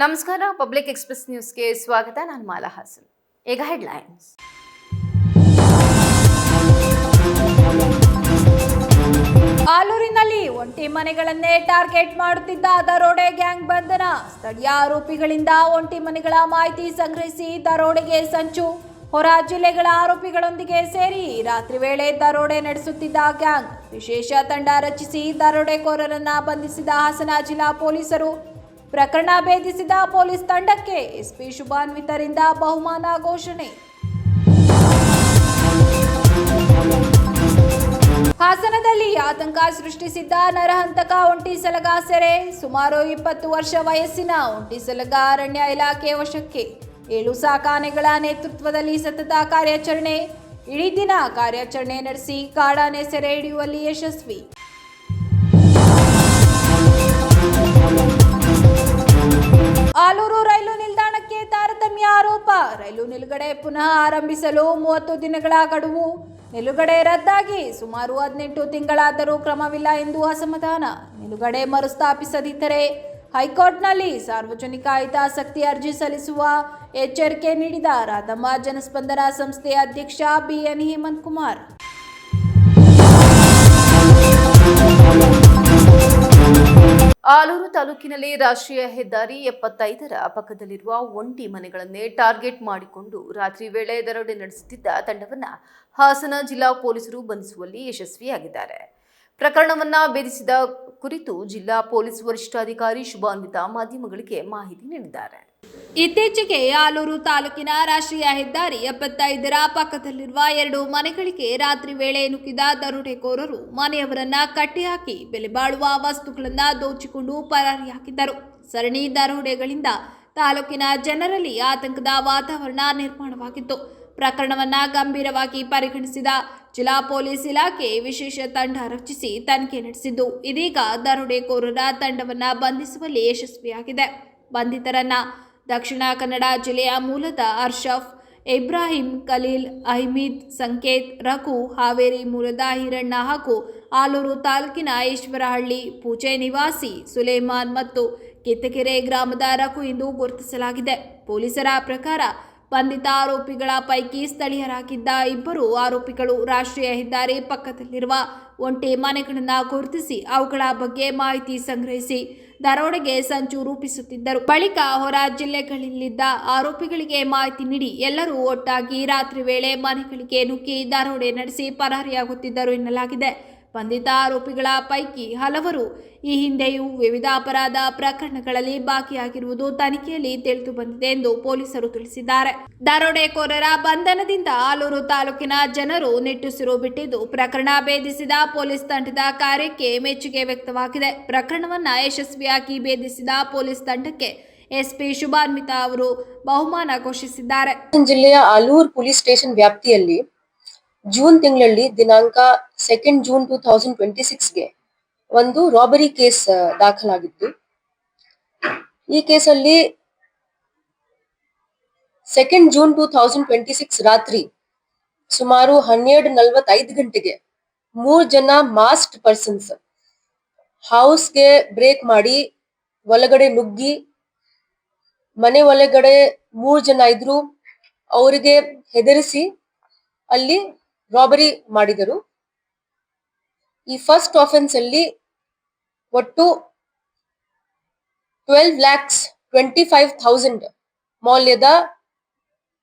ನಮಸ್ಕಾರ. Public express ನ್ಯೂಸ್ಗೆ ಸ್ವಾಗತ. ನಾನು ಮಾಲಾ ಹಾಸನ್. ಈಗ ಹೆಡ್ಲೈನ್ಸ್. ಆಲೂರಿನಲ್ಲಿ ಒಂಟಿ ಮನೆಗಳನ್ನೇ ಟಾರ್ಗೆಟ್ ಮಾಡುತ್ತಿದ್ದ ದರೋಡೆ ಗ್ಯಾಂಗ್ ಬಂಧನ. ಸ್ಥಳೀಯ ಆರೋಪಿಗಳಿಂದ ಒಂಟಿ ಮನೆಗಳ ಮಾಹಿತಿ ಸಂಗ್ರಹಿಸಿ ದರೋಡೆಗೆ ಸಂಚು. ಹೊರ ಜಿಲ್ಲೆಗಳ ಆರೋಪಿಗಳೊಂದಿಗೆ ಸೇರಿ ರಾತ್ರಿ ವೇಳೆ ದರೋಡೆ ನಡೆಸುತ್ತಿದ್ದ ಗ್ಯಾಂಗ್. ವಿಶೇಷ ತಂಡ ರಚಿಸಿ ದರೋಡೆಕೋರರನ್ನ ಬಂಧಿಸಿದ ಹಾಸನ ಜಿಲ್ಲಾ ಪೊಲೀಸರು. ಪ್ರಕರಣ ಭೇದಿಸಿದ ಪೊಲೀಸ್ ತಂಡಕ್ಕೆ ಎಸ್ಪಿ ಶುಭಾನ್ವಿತರಿಂದ ಬಹುಮಾನ ಘೋಷಣೆ. ಹಾಸನದಲ್ಲಿ ಆತಂಕ ಸೃಷ್ಟಿಸಿದ್ದ ನರಹಂತಕ ಒಂಟಿ ಸಲಗ ಸೆರೆ. ಸುಮಾರು 20 ವರ್ಷ ವಯಸ್ಸಿನ ಒಂಟಿ ಸಲಗ ಅರಣ್ಯ ಇಲಾಖೆ ವಶಕ್ಕೆ. 7 ಸಾಕಾನೆಗಳ ನೇತೃತ್ವದಲ್ಲಿ ಸತತ ಕಾರ್ಯಾಚರಣೆ. ಇಡೀ ದಿನ ಕಾರ್ಯಾಚರಣೆ ನಡೆಸಿ ಕಾಡಾನೆ ಸೆರೆ ಹಿಡಿಯುವಲ್ಲಿ ಯಶಸ್ವಿ. ಆಲೂರು ರೈಲು ನಿಲ್ದಾಣಕ್ಕೆ ತಾರತಮ್ಯ ಆರೋಪ. ರೈಲು ನಿಲುಗಡೆ ಪುನಃ ಆರಂಭಿಸಲು 30 ದಿನಗಳ ಗಡುವು. ನಿಲುಗಡೆ ರದ್ದಾಗಿ ಸುಮಾರು 18 ತಿಂಗಳಾದರೂ ಕ್ರಮವಿಲ್ಲ ಎಂದು ಅಸಮಾಧಾನ. ನಿಲುಗಡೆ ಮರುಸ್ಥಾಪಿಸದಿದ್ದರೆ ಹೈಕೋರ್ಟ್ನಲ್ಲಿ ಸಾರ್ವಜನಿಕ ಹಿತಾಸಕ್ತಿ ಅರ್ಜಿ ಸಲ್ಲಿಸುವ ಎಚ್ಚರಿಕೆ ನೀಡಿದ ರಾಧಮ್ಮ ಜನಸ್ಪಂದನ ಸಂಸ್ಥೆಯ ಅಧ್ಯಕ್ಷ ಬಿಎನ್ ಹೇಮಂತ್ ಕುಮಾರ್. ಆಲೂರು ತಾಲೂಕಿನಲ್ಲಿ ರಾಷ್ಟ್ರೀಯ ಹೆದ್ದಾರಿ 75ರ ಪಕ್ಕದಲ್ಲಿರುವ ಒಂಟಿ ಮನೆಗಳನ್ನೇ ಟಾರ್ಗೆಟ್ ಮಾಡಿಕೊಂಡು ರಾತ್ರಿ ವೇಳೆ ದರೋಡೆ ನಡೆಸುತ್ತಿದ್ದ ತಂಡವನ್ನು ಹಾಸನ ಜಿಲ್ಲಾ ಪೊಲೀಸರು ಬಂಧಿಸುವಲ್ಲಿ ಯಶಸ್ವಿಯಾಗಿದ್ದಾರೆ. ಪ್ರಕರಣವನ್ನು ಭೇದಿಸಿದ ಕುರಿತು ಜಿಲ್ಲಾ ಪೊಲೀಸ್ ವರಿಷ್ಠಾಧಿಕಾರಿ ಶುಭಾನ್ವಿತ ಮಾಧ್ಯಮಗಳಿಗೆ ಮಾಹಿತಿ ನೀಡಿದ್ದಾರೆ. ಇತ್ತೀಚೆಗೆ ಆಲೂರು ತಾಲೂಕಿನ ರಾಷ್ಟ್ರೀಯ ಹೆದ್ದಾರಿ 75ರ ಪಕ್ಕದಲ್ಲಿರುವ 2 ಮನೆಗಳಿಗೆ ರಾತ್ರಿ ವೇಳೆ ನುಗ್ಗಿದ ದರೋಡೆಕೋರರು ಮನೆಯವರನ್ನ ಕಟ್ಟಿಹಾಕಿ ಬೆಲೆ ಬಾಳುವ ವಸ್ತುಗಳನ್ನು ದೋಚಿಕೊಂಡು ಪರಾರಿಯಾಗಿದ್ದರು. ಸರಣಿ ದರೋಡೆಗಳಿಂದ ತಾಲೂಕಿನ ಜನರಲ್ಲಿ ಆತಂಕದ ವಾತಾವರಣ ನಿರ್ಮಾಣವಾಗಿತ್ತು. ಪ್ರಕರಣವನ್ನು ಗಂಭೀರವಾಗಿ ಪರಿಗಣಿಸಿದ ಜಿಲ್ಲಾ ಪೊಲೀಸ್ ಇಲಾಖೆ ವಿಶೇಷ ತಂಡ ರಚಿಸಿ ತನಿಖೆ ನಡೆಸಿದ್ದು, ಇದೀಗ ದರೋಡೆಕೋರರ ತಂಡವನ್ನು ಬಂಧಿಸುವಲ್ಲಿ ಯಶಸ್ವಿಯಾಗಿದೆ. ಬಂಧಿತರನ್ನ ದಕ್ಷಿಣ ಕನ್ನಡ ಜಿಲ್ಲೆಯ ಮೂಲದ ಅರ್ಷಫ್, ಇಬ್ರಾಹಿಂ, ಖಲೀಲ್, ಅಹಮದ್, ಸಂಕೇತ್, ರಘು, ಹಾವೇರಿ ಮೂಲದ ಹಿರಣ್ಣ ಹಾಗೂ ಆಲೂರು ತಾಲೂಕಿನ ಈಶ್ವರಹಳ್ಳಿ ಪೂಜೆ ನಿವಾಸಿ ಸುಲೇಮಾನ್ ಮತ್ತು ಕಿತ್ತಕೆರೆ ಗ್ರಾಮದ ರಘು ಎಂದು ಗುರುತಿಸಲಾಗಿದೆ. ಪೊಲೀಸರ ಪ್ರಕಾರ ಬಂಧಿತ ಆರೋಪಿಗಳ ಪೈಕಿ ಸ್ಥಳೀಯರಾಗಿದ್ದ 2 ಆರೋಪಿಗಳು ರಾಷ್ಟ್ರೀಯ ಹೆದ್ದಾರಿ ಪಕ್ಕದಲ್ಲಿರುವ ಒಂಟಿ ಮನೆಗಳನ್ನು ಗುರುತಿಸಿ ಅವುಗಳ ಬಗ್ಗೆ ಮಾಹಿತಿ ಸಂಗ್ರಹಿಸಿ ದರೋಡೆಗೆ ಸಂಚು ರೂಪಿಸುತ್ತಿದ್ದರು. ಬಳಿಕ ಹೊರ ಜಿಲ್ಲೆಗಳಲ್ಲಿದ್ದ ಆರೋಪಿಗಳಿಗೆ ಮಾಹಿತಿ ನೀಡಿ ಎಲ್ಲರೂ ಒಟ್ಟಾಗಿ ರಾತ್ರಿ ವೇಳೆ ಮನೆಗಳಿಗೆ ನುಗ್ಗಿ ದರೋಡೆ ನಡೆಸಿ ಪರಾರಿಯಾಗುತ್ತಿದ್ದರು ಎನ್ನಲಾಗಿದೆ. ಬಂಧಿತ ಆರೋಪಿಗಳ ಪೈಕಿ ಹಲವರು ಈ ಹಿಂದೆಯೂ ವಿವಿಧ ಅಪರಾಧ ಪ್ರಕರಣಗಳಲ್ಲಿ ಭಾಗಿಯಾಗಿರುವುದು ತನಿಖೆಯಲ್ಲಿ ತಿಳಿದು ಬಂದಿದೆ ಎಂದು ಪೊಲೀಸರು ತಿಳಿಸಿದ್ದಾರೆ. ದರೋಡೆಕೋರರ ಬಂಧನದಿಂದ ಆಲೂರು ತಾಲೂಕಿನ ಜನರು ನಿಟ್ಟುಸಿರು ಬಿಟ್ಟಿದ್ದು, ಪ್ರಕರಣ ಭೇದಿಸಿದ ಪೊಲೀಸ್ ತಂಡದ ಕಾರ್ಯಕ್ಕೆ ಮೆಚ್ಚುಗೆ ವ್ಯಕ್ತವಾಗಿದೆ. ಪ್ರಕರಣವನ್ನು ಯಶಸ್ವಿಯಾಗಿ ಭೇದಿಸಿದ ಪೊಲೀಸ್ ತಂಡಕ್ಕೆ ಎಸ್ಪಿ ಶುಭಾನ್ವಿತ ಅವರು ಬಹುಮಾನ ಘೋಷಿಸಿದ್ದಾರೆ. ಜಿಲ್ಲೆಯ ಆಲೂರು ಪೊಲೀಸ್ ಸ್ಟೇಷನ್ ವ್ಯಾಪ್ತಿಯಲ್ಲಿ ಜೂನ್ ತಿಂಗಳಲ್ಲಿ ದಿನಾಂಕ 2 ಜೂನ್ 2026ಗೆ ಒಂದು ರಾಬರಿ ಕೇಸ್ ದಾಖಲಾಗಿತ್ತು. ಈ ಕೇಸಲ್ಲಿ 2 ಜೂನ್ 2026 ರಾತ್ರಿ ಸುಮಾರು 12:45 ಗಂಟೆಗೆ 3 ಜನ ಮಾಸ್ಕ್ಡ್ ಪರ್ಸನ್ಸ್ ಹೌಸ್ಗೆ ಬ್ರೇಕ್ ಮಾಡಿ ಒಳಗಡೆ ನುಗ್ಗಿ ಮನೆ ಒಳಗಡೆ 3 ಜನ ಇದ್ರು, ಅವರಿಗೆ ಹೆದರಿಸಿ ಅಲ್ಲಿ ರಾಬರಿ ಮಾಡಿದರು. ಈ ಫಸ್ಟ್ ಆಫೆನ್ಸ್ ಅಲ್ಲಿ ಒಟ್ಟು 12,25,000 ಮೌಲ್ಯದ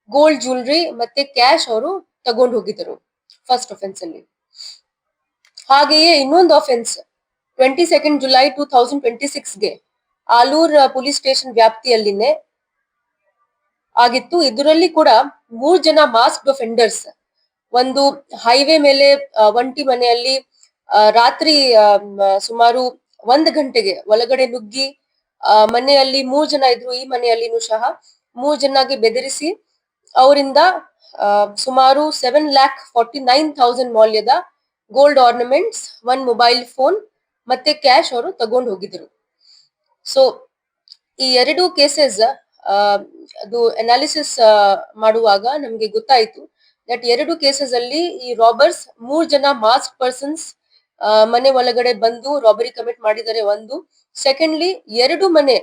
ಗೋಲ್ಡ್ ಜ್ಯುವೆಲರಿ ಮತ್ತೆ ಕ್ಯಾಶ್ ಅವರು ತಗೊಂಡು ಹೋಗಿದ್ದರು ಫಸ್ಟ್ ಆಫೆನ್ಸ್ ಅಲ್ಲಿ. ಹಾಗೆಯೇ ಇನ್ನೊಂದು ಆಫೆನ್ಸ್ 22 ಜುಲೈ 2026ಗೆ ಆಲೂರ್ ಪೊಲೀಸ್ ಸ್ಟೇಷನ್ ವ್ಯಾಪ್ತಿಯಲ್ಲಿನೇ ಆಗಿತ್ತು. ಇದರಲ್ಲಿ ಕೂಡ 3 ಜನ ಮಾಸ್ಕ್ಡ್ ಅಫೆಂಡರ್ಸ್ ಒಂದು ಹೈವೇ ಮೇಲೆ ಒಂಟಿ ಮನೆಯಲ್ಲಿ ರಾತ್ರಿ ಸುಮಾರು 1 ಗಂಟೆಗೆ ಒಳಗಡೆ ನುಗ್ಗಿ ಮನೆಯಲ್ಲಿ 3 ಜನ ಇದ್ರು. ಈ ಮನೆಯಲ್ಲಿನೂ ಸಹ 3 ಜನಗೆ ಬೆದರಿಸಿ ಅವರಿಂದ ಸುಮಾರು 7,49,000 ಮೌಲ್ಯದ ಗೋಲ್ಡ್ ಆರ್ನಮೆಂಟ್ಸ್, 1 ಮೊಬೈಲ್ ಫೋನ್ ಮತ್ತೆ ಕ್ಯಾಶ್ ಅವರು ತಗೊಂಡು ಹೋಗಿದ್ರು. ಸೊ ಈ 2 ಕೇಸಸ್ ಅದು ಅನಾಲಿಸಿಸ್ ಮಾಡುವಾಗ ನಮ್ಗೆ ಗೊತ್ತಾಯ್ತು ದಟ್ 2 ಕೇಸಸ್ ಅಲ್ಲಿ ಈ ರಾಬರ್ಸ್ 3 ಜನ ಮಾಸ್ಕ್ ಪರ್ಸನ್ಸ್ ಮನೆ ಒಳಗಡೆ ಬಂದು ರಾಬರಿ ಕಮಿಟ್ ಮಾಡಿದ್ದಾರೆ. ಒಂದು ಸೆಕೆಂಡ್ಲಿ 2 ಮನೆ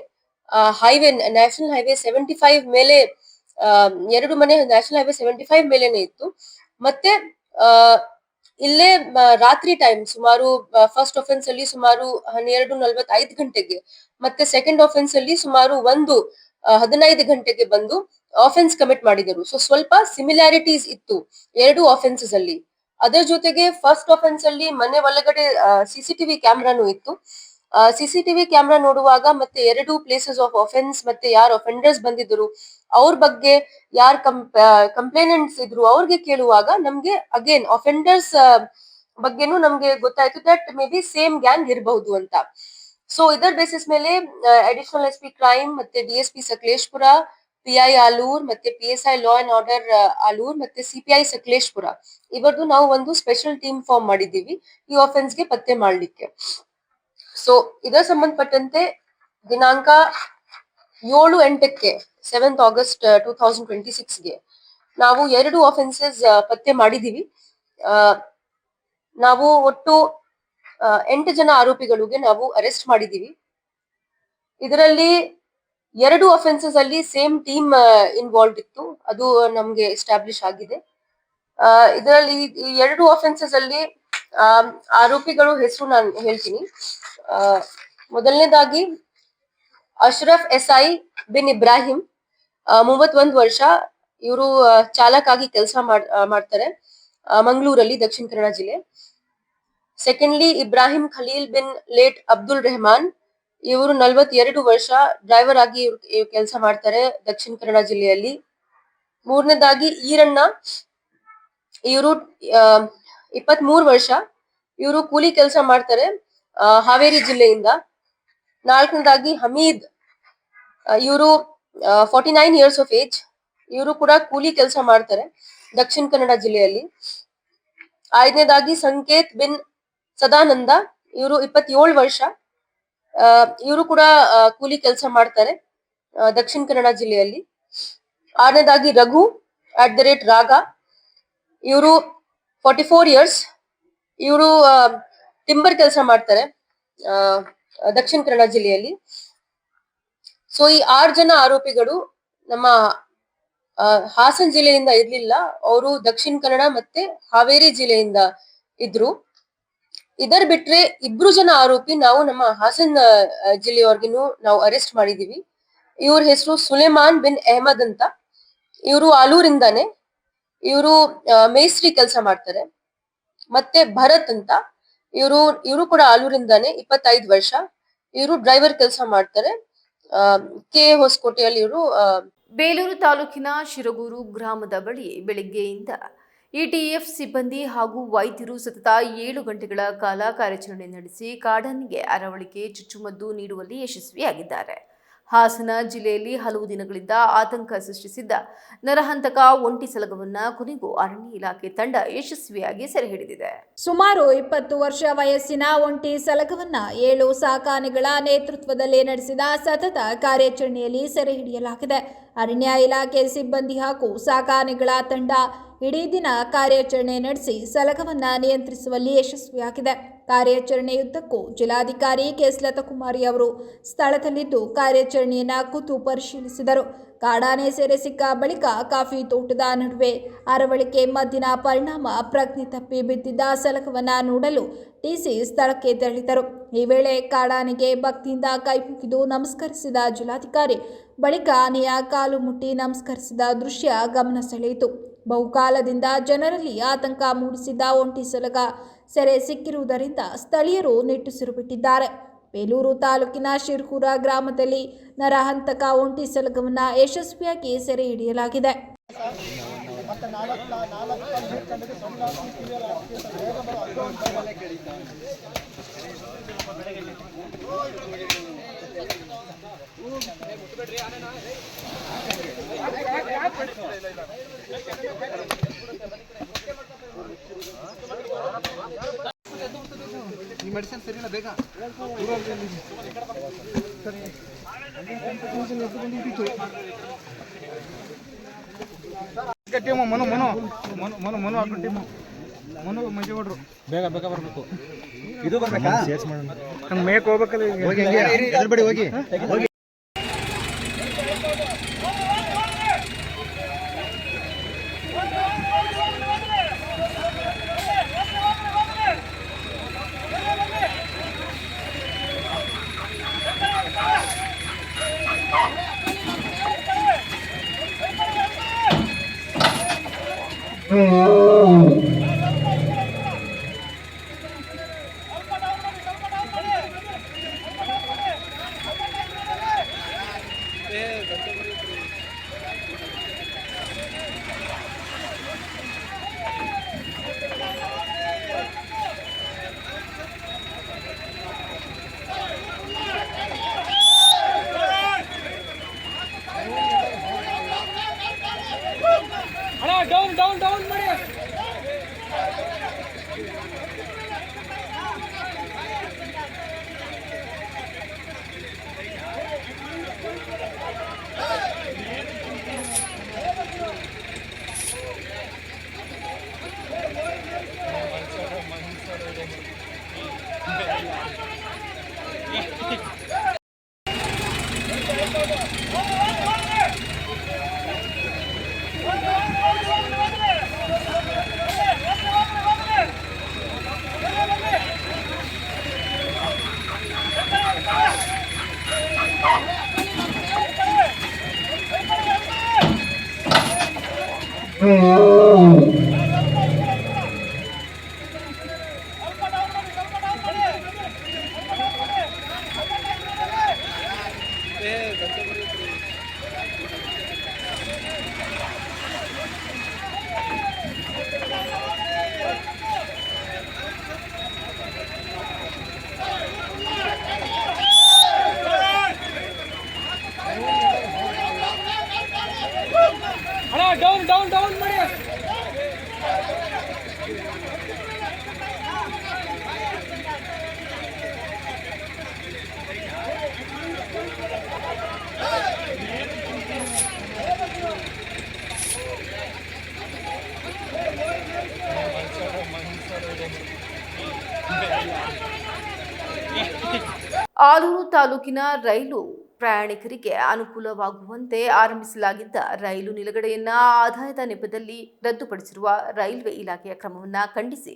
ಹೈವೇ ನ್ಯಾಷನಲ್ ಹೈವೇ 75 ಮೇಲೆ ಎರಡು ಮನೆ ನ್ಯಾಷನಲ್ ಹೈವೇ 75 ಮೇಲೆನೆ ಇತ್ತು. ಮತ್ತೆ ಇಲ್ಲೇ ರಾತ್ರಿ ಟೈಮ್ ಸುಮಾರು ಫಸ್ಟ್ ಅಫೆನ್ಸ್ ಅಲ್ಲಿ ಸುಮಾರು 12:45 ಗಂಟೆಗೆ ಮತ್ತೆ ಸೆಕೆಂಡ್ ಅಫೆನ್ಸ್ ಅಲ್ಲಿ ಸುಮಾರು 1:15 ಗಂಟೆಗೆ ಬಂದು ಆಫೆನ್ಸ್ ಕಮಿಟ್ ಮಾಡಿದರು. ಸೊ ಸ್ವಲ್ಪ ಸಿಮಿಲಾರಿಟೀಸ್ ಇತ್ತು ಎರಡು ಆಫೆನ್ಸಸ್ ಅಲ್ಲಿ. ಅದರ ಜೊತೆಗೆ ಫಸ್ಟ್ ಅಫೆನ್ಸ್ ಅಲ್ಲಿ ಮನೆ ಒಳಗಡೆ ಸಿಸಿಟಿವಿ ಕ್ಯಾಮ್ರಾನು ಇತ್ತು. ಸಿಸಿಟಿವಿ ಕ್ಯಾಮ್ರಾ ನೋಡುವಾಗ ಮತ್ತೆ ಎರಡು ಪ್ಲೇಸಸ್ ಆಫ್ ಅಫೆನ್ಸ್ ಮತ್ತೆ ಯಾರು ಅಫೆಂಡರ್ಸ್ ಬಂದಿದ್ರು ಅವ್ರ ಬಗ್ಗೆ ಯಾರು ಕಂಪ್ಲೇನೆಂಟ್ಸ್ ಇದ್ರು ಅವ್ರಿಗೆ ಕೇಳುವಾಗ ನಮ್ಗೆ ಅಗೇನ್ ಅಫೆಂಡರ್ಸ್ ಬಗ್ಗೆನೂ ನಮ್ಗೆ ಗೊತ್ತಾಯ್ತು that may be same gang ಇರಬಹುದು ಅಂತ. ಸೊ ಇದರ ಬೇಸಿಸ್ ಮೇಲೆ ಅಡಿಷನಲ್ SP ಕ್ರೈಮ್ ಮತ್ತೆ DSP ಸಕಲೇಶ್ಪುರ, PI ಆಲೂರ್ ಮತ್ತೆ PSI law and order Alur ಮತ್ತೆ CPI ಸಕಲೇಶ್ಪುರ ಇವರದು ನಾವು ಒಂದು ಸ್ಪೆಷಲ್ ಟೀಮ್ ಫಾರ್ಮ್ ಮಾಡಿದೀವಿ ಈ ಆಫೆನ್ಸ್ ಗೆ ಪತ್ತೆ ಮಾಡ್ಲಿಕ್ಕೆ. ಸೊ ಇದರ ಸಂಬಂಧಪಟ್ಟಂತೆ ದಿನಾಂಕ 7-8ಕ್ಕೆ 7th August 2026ಗೆ ನಾವು ಎರಡು ಆಫೆನ್ಸಸ್ ಪತ್ತೆ ಮಾಡಿದೀವಿ. ನಾವು ಒಟ್ಟು 8 ಜನ ಆರೋಪಿಗಳಿಗೆ ನಾವು ಅರೆಸ್ಟ್ ಮಾಡಿದೀವಿ. ಇದರಲ್ಲಿ ಎರಡು ಅಫೆನ್ಸಸ್ ಅಲ್ಲಿ ಸೇಮ್ ಟೀಮ್ ಇನ್ವಾಲ್ವ್ ಇತ್ತು, ಅದು ನಮ್ಗೆ ಎಸ್ಟಾಬ್ಲಿಷ್ ಆಗಿದೆ. ಇದರಲ್ಲಿ ಈ ಎರಡು ಅಫೆನ್ಸಸ್ ಅಲ್ಲಿ ಆರೋಪಿಗಳು ಹೆಸರು ನಾನು ಹೇಳ್ತೀನಿ. ಮೊದಲನೇದಾಗಿ ಅಶ್ರಫ್ SI ಬಿನ್ ಇಬ್ರಾಹಿಂ 31 ವರ್ಷ, ಇವರು ಚಾಲಕ್ ಆಗಿ ಕೆಲಸ ಮಾಡ್ತಾರೆ ಮಂಗಳೂರಲ್ಲಿ, ದಕ್ಷಿಣ ಕನ್ನಡ ಜಿಲ್ಲೆ. ಸೆಕೆಂಡ್ಲಿ ಇಬ್ರಾಹಿಂ ಖಲೀಲ್ ಬಿನ್ ಲೇಟ್ ಅಬ್ದುಲ್ ರೆಹಮಾನ್, ಇವರು 42 ವರ್ಷ, ಡ್ರೈವರ್ ಆಗಿ ಇವ್ರು ಕೆಲಸ ಮಾಡ್ತಾರೆ ದಕ್ಷಿಣ ಕನ್ನಡ ಜಿಲ್ಲೆಯಲ್ಲಿ. ಮೂರನೇದಾಗಿ ಈರಣ್ಣ, ಇವರು 23 ವರ್ಷ, ಇವರು ಕೂಲಿ ಕೆಲಸ ಮಾಡ್ತಾರೆ ಹಾವೇರಿ ಜಿಲ್ಲೆಯಿಂದ. ನಾಲ್ಕನೇದಾಗಿ ಹಮೀದ್, ಇವರು 49 ಇಯರ್ಸ್ ಆಫ್ ಏಜ್, ಇವರು ಕೂಡ ಕೂಲಿ ಕೆಲಸ ಮಾಡ್ತಾರೆ ದಕ್ಷಿಣ ಕನ್ನಡ ಜಿಲ್ಲೆಯಲ್ಲಿ. ಐದನೇದಾಗಿ ಸಂಕೇತ್ ಬಿನ್ ಸದಾನಂದ, ಇವರು 27 ವರ್ಷ, ಇವರು ಕೂಡ ಕೂಲಿ ಕೆಲಸ ಮಾಡ್ತಾರೆ ದಕ್ಷಿಣ ಕನ್ನಡ ಜಿಲ್ಲೆಯಲ್ಲಿ. ಆರನೇದಾಗಿ ರಘು @ರಾಗ, ಇವರು 44 ಇಯರ್ಸ್, ಇವರು ಟಿಂಬರ್ ಕೆಲಸ ಮಾಡ್ತಾರೆ ದಕ್ಷಿಣ ಕನ್ನಡ ಜಿಲ್ಲೆಯಲ್ಲಿ. ಸೊ ಈ 6 ಜನ ಆರೋಪಿಗಳು ನಮ್ಮ ಹಾಸನ್ ಜಿಲ್ಲೆಯಿಂದ ಇರ್ಲಿಲ್ಲ, ಅವರು ದಕ್ಷಿಣ ಕನ್ನಡ ಮತ್ತೆ ಹಾವೇರಿ ಜಿಲ್ಲೆಯಿಂದ ಇದ್ರು. ಇದರ್ ಬಿಟ್ರೆ 2 ಜನ ಆರೋಪಿ ನಾವು ನಮ್ಮ ಹಾಸನ್ ಜಿಲ್ಲೆಯವ್ರಿಗೂ ನಾವು ಅರೆಸ್ಟ್ ಮಾಡಿದೀವಿ. ಇವ್ರ ಹೆಸರು ಸುಲೇಮಾನ್ ಬಿನ್ ಅಹಮದ್ ಅಂತ, ಇವರು ಆಲೂರಿಂದಾನೆ, ಇವರು ಮೇಸ್ತ್ರಿ ಕೆಲಸ ಮಾಡ್ತಾರೆ. ಮತ್ತೆ ಭರತ್ ಅಂತ, ಇವರು ಕೂಡ ಆಲೂರಿಂದಾನೆ, 25 ವರ್ಷ, ಇವರು ಡ್ರೈವರ್ ಕೆಲಸ ಮಾಡ್ತಾರೆ KA ಹೊಸಕೋಟೆಯಲ್ಲಿ. ಇವರು ಬೇಲೂರು ತಾಲೂಕಿನ ಶಿರಗೂರು ಗ್ರಾಮದ ಬಳಿ ಬೆಳಿಗ್ಗೆಯಿಂದ ETF ಸಿಬ್ಬಂದಿ ಹಾಗೂ ವೈದ್ಯರು ಸತತ 7 ಗಂಟೆಗಳ ಕಾಲ ಕಾರ್ಯಾಚರಣೆ ನಡೆಸಿ ಕಾಡಾನೆಗೆ ಅರವಳಿಕೆ ಚುಚ್ಚುಮದ್ದು ನೀಡುವಲ್ಲಿ ಯಶಸ್ವಿಯಾಗಿದ್ದಾರೆ. ಹಾಸನ ಜಿಲ್ಲೆಯಲ್ಲಿ ಹಲವು ದಿನಗಳಿಂದ ಆತಂಕ ಸೃಷ್ಟಿಸಿದ್ದ ನರಹಂತಕ ಒಂಟಿ ಸಲಗವನ್ನ ಕೊನೆಗೂ ಅರಣ್ಯ ಇಲಾಖೆ ತಂಡ ಯಶಸ್ವಿಯಾಗಿ ಸೆರೆ ಹಿಡಿದಿದೆ. ಸುಮಾರು 20 ವರ್ಷ ವಯಸ್ಸಿನ ಒಂಟಿ ಸಲಗವನ್ನ 7 ಸಾಕಾನೆಗಳ ನೇತೃತ್ವದಲ್ಲಿ ನಡೆಸಿದ ಸತತ ಕಾರ್ಯಾಚರಣೆಯಲ್ಲಿ ಸೆರೆ ಹಿಡಿಯಲಾಗಿದೆ. ಅರಣ್ಯ ಇಲಾಖೆ ಸಿಬ್ಬಂದಿ ಹಾಗೂ ಸಾಕಾನೆಗಳ ತಂಡ ಇಡೀ ದಿನ ಕಾರ್ಯಾಚರಣೆ ನಡೆಸಿ ಸಲಗವನ್ನ ನಿಯಂತ್ರಿಸುವಲ್ಲಿ ಯಶಸ್ವಿಯಾಗಿದೆ. ಕಾರ್ಯಾಚರಣೆಯುದ್ದಕ್ಕೂ ಜಿಲ್ಲಾಧಿಕಾರಿ ಕೆಎಸ್ ಲತಾಕುಮಾರಿ ಅವರು ಸ್ಥಳದಲ್ಲಿದ್ದು ಕಾರ್ಯಾಚರಣೆಯನ್ನ ಖುದ್ದು ಪರಿಶೀಲಿಸಿದರು. ಕಾಡಾನೆ ಸೆರೆ ಸಿಕ್ಕ ಬಳಿಕ ಕಾಫಿ ತೋಟದ ನಡುವೆ ಅರವಳಿಕೆ ಮದ್ದಿನ ಪರಿಣಾಮ ಪ್ರಜ್ಞೆ ತಪ್ಪಿ ಬಿದ್ದಿದ್ದ ಸಲಗವನ್ನ ನೋಡಲು TC ಸ್ಥಳಕ್ಕೆ ತೆರಳಿದರು. ಈ ವೇಳೆ ಕಾಡಾನೆಗೆ ಭಕ್ತಿಯಿಂದ ಕೈ ಮುಗಿದು ನಮಸ್ಕರಿಸಿದ ಜಿಲ್ಲಾಧಿಕಾರಿ ಬಳಿಕ ಆನೆಯ ಕಾಲು ಮುಟ್ಟಿ ನಮಸ್ಕರಿಸಿದ ದೃಶ್ಯ ಗಮನ ಸೆಳೆಯಿತು. ಬಹುಕಾಲದಿಂದ ಜನರಲ್ಲಿ ಆತಂಕ ಮೂಡಿಸಿದ್ದ ಒಂಟಿ ಸಲಗ ಸೆರೆ ಸಿಕ್ಕಿರುವುದರಿಂದ ಸ್ಥಳೀಯರು ನಿಟ್ಟುಸಿರು ಬಿಟ್ಟಿದ್ದಾರೆ. ಬೇಲೂರು ತಾಲೂಕಿನ ಶಿರಗೂರ ಗ್ರಾಮದಲ್ಲಿ ನರಹಂತಕ ಒಂಟಿ ಸಲಗವನ್ನು ಯಶಸ್ವಿಯಾಗಿ ಸೆರೆ ಹಿಡಿಯಲಾಗಿದೆ. ಈ ಮೆಡಿಸಿನ್ ಸರಿ ಇಲ್ಲ, ಬೇಗ ಟೀಮು ಮನು ಮನು ಮನು ಮನು ಮನು ಹಾಕೋ ಟೀಮು ಮನು ಮಂಜೆ ಹೊಡ್ರು, ಬೇಗ ಬೇಗ ಬರಬೇಕು. ಇದು ಬರ್ಬೇಕಾ? ಮೇಕ್ ಹೋಗ್ಬೇಕಲ್ಲ, ಹೋಗಿ ಹೋಗಿ ಡೌನ್ ಮಾಡಿ. ಡೌನ್ ಮಾಡಿ. ಆಲೂರು ತಾಲೂಕಿನ ರೈಲು ಪ್ರಯಾಣಿಕರಿಗೆ ಅನುಕೂಲವಾಗುವಂತೆ ಆರಂಭಿಸಲಾಗಿದ್ದ ರೈಲು ನಿಲುಗಡೆಯನ್ನ ಆದಾಯದ ನೆಪದಲ್ಲಿ ರದ್ದುಪಡಿಸಿರುವ ರೈಲ್ವೆ ಇಲಾಖೆಯ ಕ್ರಮವನ್ನು ಖಂಡಿಸಿ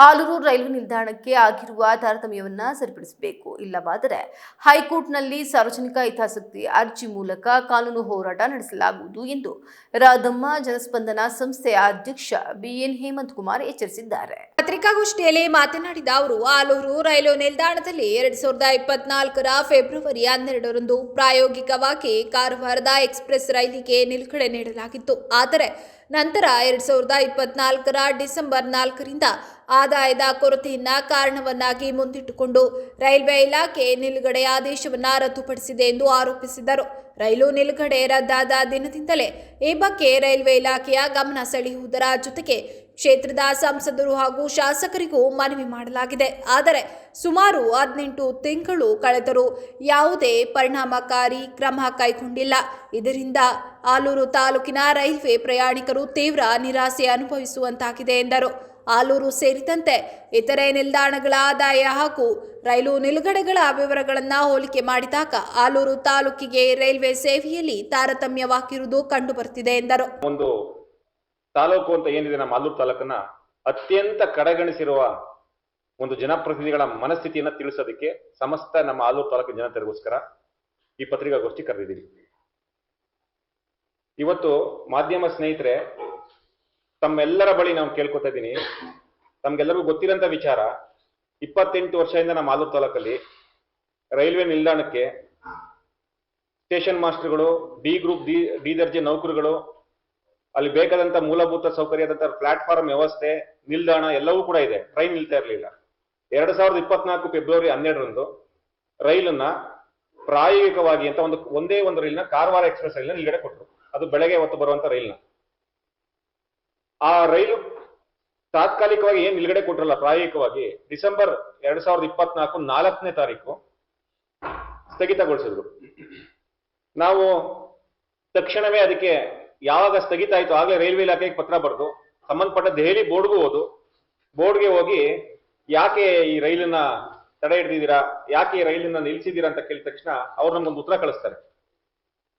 ಆಲೂರು ರೈಲ್ವೆ ನಿಲ್ದಾಣಕ್ಕೆ ಆಗಿರುವ ತಾರತಮ್ಯವನ್ನ ಸರಿಪಡಿಸಬೇಕು, ಇಲ್ಲವಾದರೆ ಹೈಕೋರ್ಟ್ನಲ್ಲಿ ಸಾರ್ವಜನಿಕ ಹಿತಾಸಕ್ತಿ ಅರ್ಜಿ ಮೂಲಕ ಕಾನೂನು ಹೋರಾಟ ನಡೆಸಲಾಗುವುದು ಎಂದು ರಾಧಮ್ಮ ಜನಸ್ಪಂದನ ಸಂಸ್ಥೆಯ ಅಧ್ಯಕ್ಷ ಬಿಎನ್ ಹೇಮಂತ್ ಕುಮಾರ್ ಎಚ್ಚರಿಸಿದ್ದಾರೆ. ಪತ್ರಿಕಾಗೋಷ್ಠಿಯಲ್ಲಿ ಮಾತನಾಡಿದ ಅವರು, ಆಲೂರು ರೈಲು ನಿಲ್ದಾಣದಲ್ಲಿ 2024ರ ಫೆಬ್ರವರಿ 12ರಂದು ಪ್ರಾಯೋಗಿಕವಾಗಿ ಕಾರವಾರದ ಎಕ್ಸ್ಪ್ರೆಸ್ ರೈಲಿಗೆ ನಿಲುಗಡೆ ನೀಡಲಾಗಿತ್ತು. ಆದರೆ ನಂತರ 2024ರ ಡಿಸೆಂಬರ್ 4ರಿಂದ ಆದಾಯದ ಕೊರತೆಯನ್ನ ಕಾರಣವನ್ನಾಗಿ ಮುಂದಿಟ್ಟುಕೊಂಡು ರೈಲ್ವೆ ಇಲಾಖೆ ನಿಲುಗಡೆ ಆದೇಶವನ್ನ ರದ್ದುಪಡಿಸಿದೆ ಎಂದು ಆರೋಪಿಸಿದರು. ರೈಲು ನಿಲುಗಡೆ ರದ್ದಾದ ದಿನದಿಂದಲೇ ಈ ಬಗ್ಗೆ ರೈಲ್ವೆ ಇಲಾಖೆಯ ಗಮನ ಸೆಳೆಯುವುದರ ಜೊತೆಗೆ ಕ್ಷೇತ್ರದ ಸಂಸದರು ಹಾಗೂ ಶಾಸಕರಿಗೂ ಮನವಿ ಮಾಡಲಾಗಿದೆ. ಆದರೆ ಸುಮಾರು 18 ತಿಂಗಳು ಕಳೆದರೂ ಯಾವುದೇ ಪರಿಣಾಮಕಾರಿ ಕ್ರಮ ಕೈಗೊಂಡಿಲ್ಲ. ಇದರಿಂದ ಆಲೂರು ತಾಲೂಕಿನ ರೈಲ್ವೆ ಪ್ರಯಾಣಿಕರು ತೀವ್ರ ನಿರಾಸೆ ಅನುಭವಿಸುವಂತಾಗಿದೆ ಎಂದರು. ಆಲೂರು ಸೇರಿದಂತೆ ಇತರೆ ನಿಲ್ದಾಣಗಳ ಆದಾಯ ಹಾಗೂ ರೈಲು ನಿಲುಗಡೆಗಳ ವಿವರಗಳನ್ನು ಹೋಲಿಕೆ ಮಾಡಿದಾಗ ಆಲೂರು ತಾಲೂಕಿಗೆ ರೈಲ್ವೆ ಸೇವೆಯಲ್ಲಿ ತಾರತಮ್ಯವಾಗಿರುವುದು ಕಂಡುಬರುತ್ತಿದೆ ಎಂದರು. ಒಂದು ತಾಲೂಕು ಅಂತ ಏನಿದೆ ನಮ್ಮ ಆಲೂರು ತಾಲೂಕನ್ನ ಅತ್ಯಂತ ಕಡೆಗಣಿಸಿರುವ ಒಂದು ಜನಪ್ರತಿನಿಧಿಗಳ ಮನಸ್ಥಿತಿಯನ್ನ ತಿಳಿಸೋದಕ್ಕೆ ಸಮಸ್ತ ನಮ್ಮ ಆಲೂರು ತಾಲೂಕಿನ ಜನತೆಗೋಸ್ಕರ ಈ ಪತ್ರಿಕಾಗೋಷ್ಠಿ ಕರೆದಿದ್ದೀವಿ. ಇವತ್ತು ಮಾಧ್ಯಮ ಸ್ನೇಹಿತರೆ, ತಮ್ಮೆಲ್ಲರ ಬಳಿ ನಾನು ಕೇಳ್ಕೊತಾ ಇದ್ದೀನಿ, ತಮ್ಗೆಲ್ಲರಿಗೂ ಗೊತ್ತಿರೋಂಥ ವಿಚಾರ, 28 ವರ್ಷದಿಂದ ನಮ್ಮ ಆಲೂರು ತಾಲೂಕಲ್ಲಿ ರೈಲ್ವೆ ನಿಲ್ದಾಣಕ್ಕೆ ಸ್ಟೇಷನ್ ಮಾಸ್ಟರ್ಗಳು, ಡಿ ಗ್ರೂಪ್ ಡಿ ದರ್ಜೆ ನೌಕರುಗಳು, ಅಲ್ಲಿ ಬೇಕಾದಂತ ಮೂಲಭೂತ ಸೌಕರ್ಯದಂತ ಪ್ಲಾಟ್ಫಾರ್ಮ್ ವ್ಯವಸ್ಥೆ, ನಿಲ್ದಾಣ ಎಲ್ಲವೂ ಕೂಡ ಇದೆ. ಟ್ರೈನ್ ನಿಲ್ತಾ ಇರಲಿಲ್ಲ. 2024 ಫೆಬ್ರವರಿ 12ರಂದು ರೈಲನ್ನ ಪ್ರಾಯೋಗಿಕವಾಗಿ ಅಂತ ಒಂದೇ ಒಂದು ರೈಲ್ನ ಕಾರವಾರ ಎಕ್ಸ್ಪ್ರೆಸ್ ರೈಲ್ನ ನಿಲ್ಗಡೆ ಕೊಟ್ಟರು. ಅದು ಬೆಳಗ್ಗೆ ಹೊತ್ತು ಬರುವಂತ ರೈಲ್ನ. ಆ ರೈಲು ತಾತ್ಕಾಲಿಕವಾಗಿ ಏನ್ ನಿಲ್ಗಡೆ ಕೊಟ್ಟರಲ್ಲ, ಪ್ರಾಯೋಗಿಕವಾಗಿ ಡಿಸೆಂಬರ್ 2024 4ನೇ ತಾರೀಕು ಸ್ಥಗಿತಗೊಳಿಸಿದ್ರು. ನಾವು ತಕ್ಷಣವೇ ಅದಕ್ಕೆ ಯಾವಾಗ ಸ್ಥಗಿತ ಆಯ್ತು ಆಗಲೇ ರೈಲ್ವೆ ಇಲಾಖೆಗೆ ಪತ್ರ ಬರೆದು ಸಂಬಂಧಪಟ್ಟ ದೆಹಲಿ ಬೋರ್ಡ್ಗೂ ಹೋದು, ಬೋರ್ಡ್ಗೆ ಹೋಗಿ ಯಾಕೆ ಈ ರೈಲನ್ನ ತಡೆ ಹಿಡಿದಿದ್ದೀರಾ, ಯಾಕೆ ಈ ರೈಲನ್ನ ನಿಲ್ಸಿದ್ದೀರಾ ಅಂತ ಕೇಳಿದ ತಕ್ಷಣ ಅವ್ರು ನಮ್ಗೊಂದು ಉತ್ತರ ಕಳಿಸ್ತಾರೆ.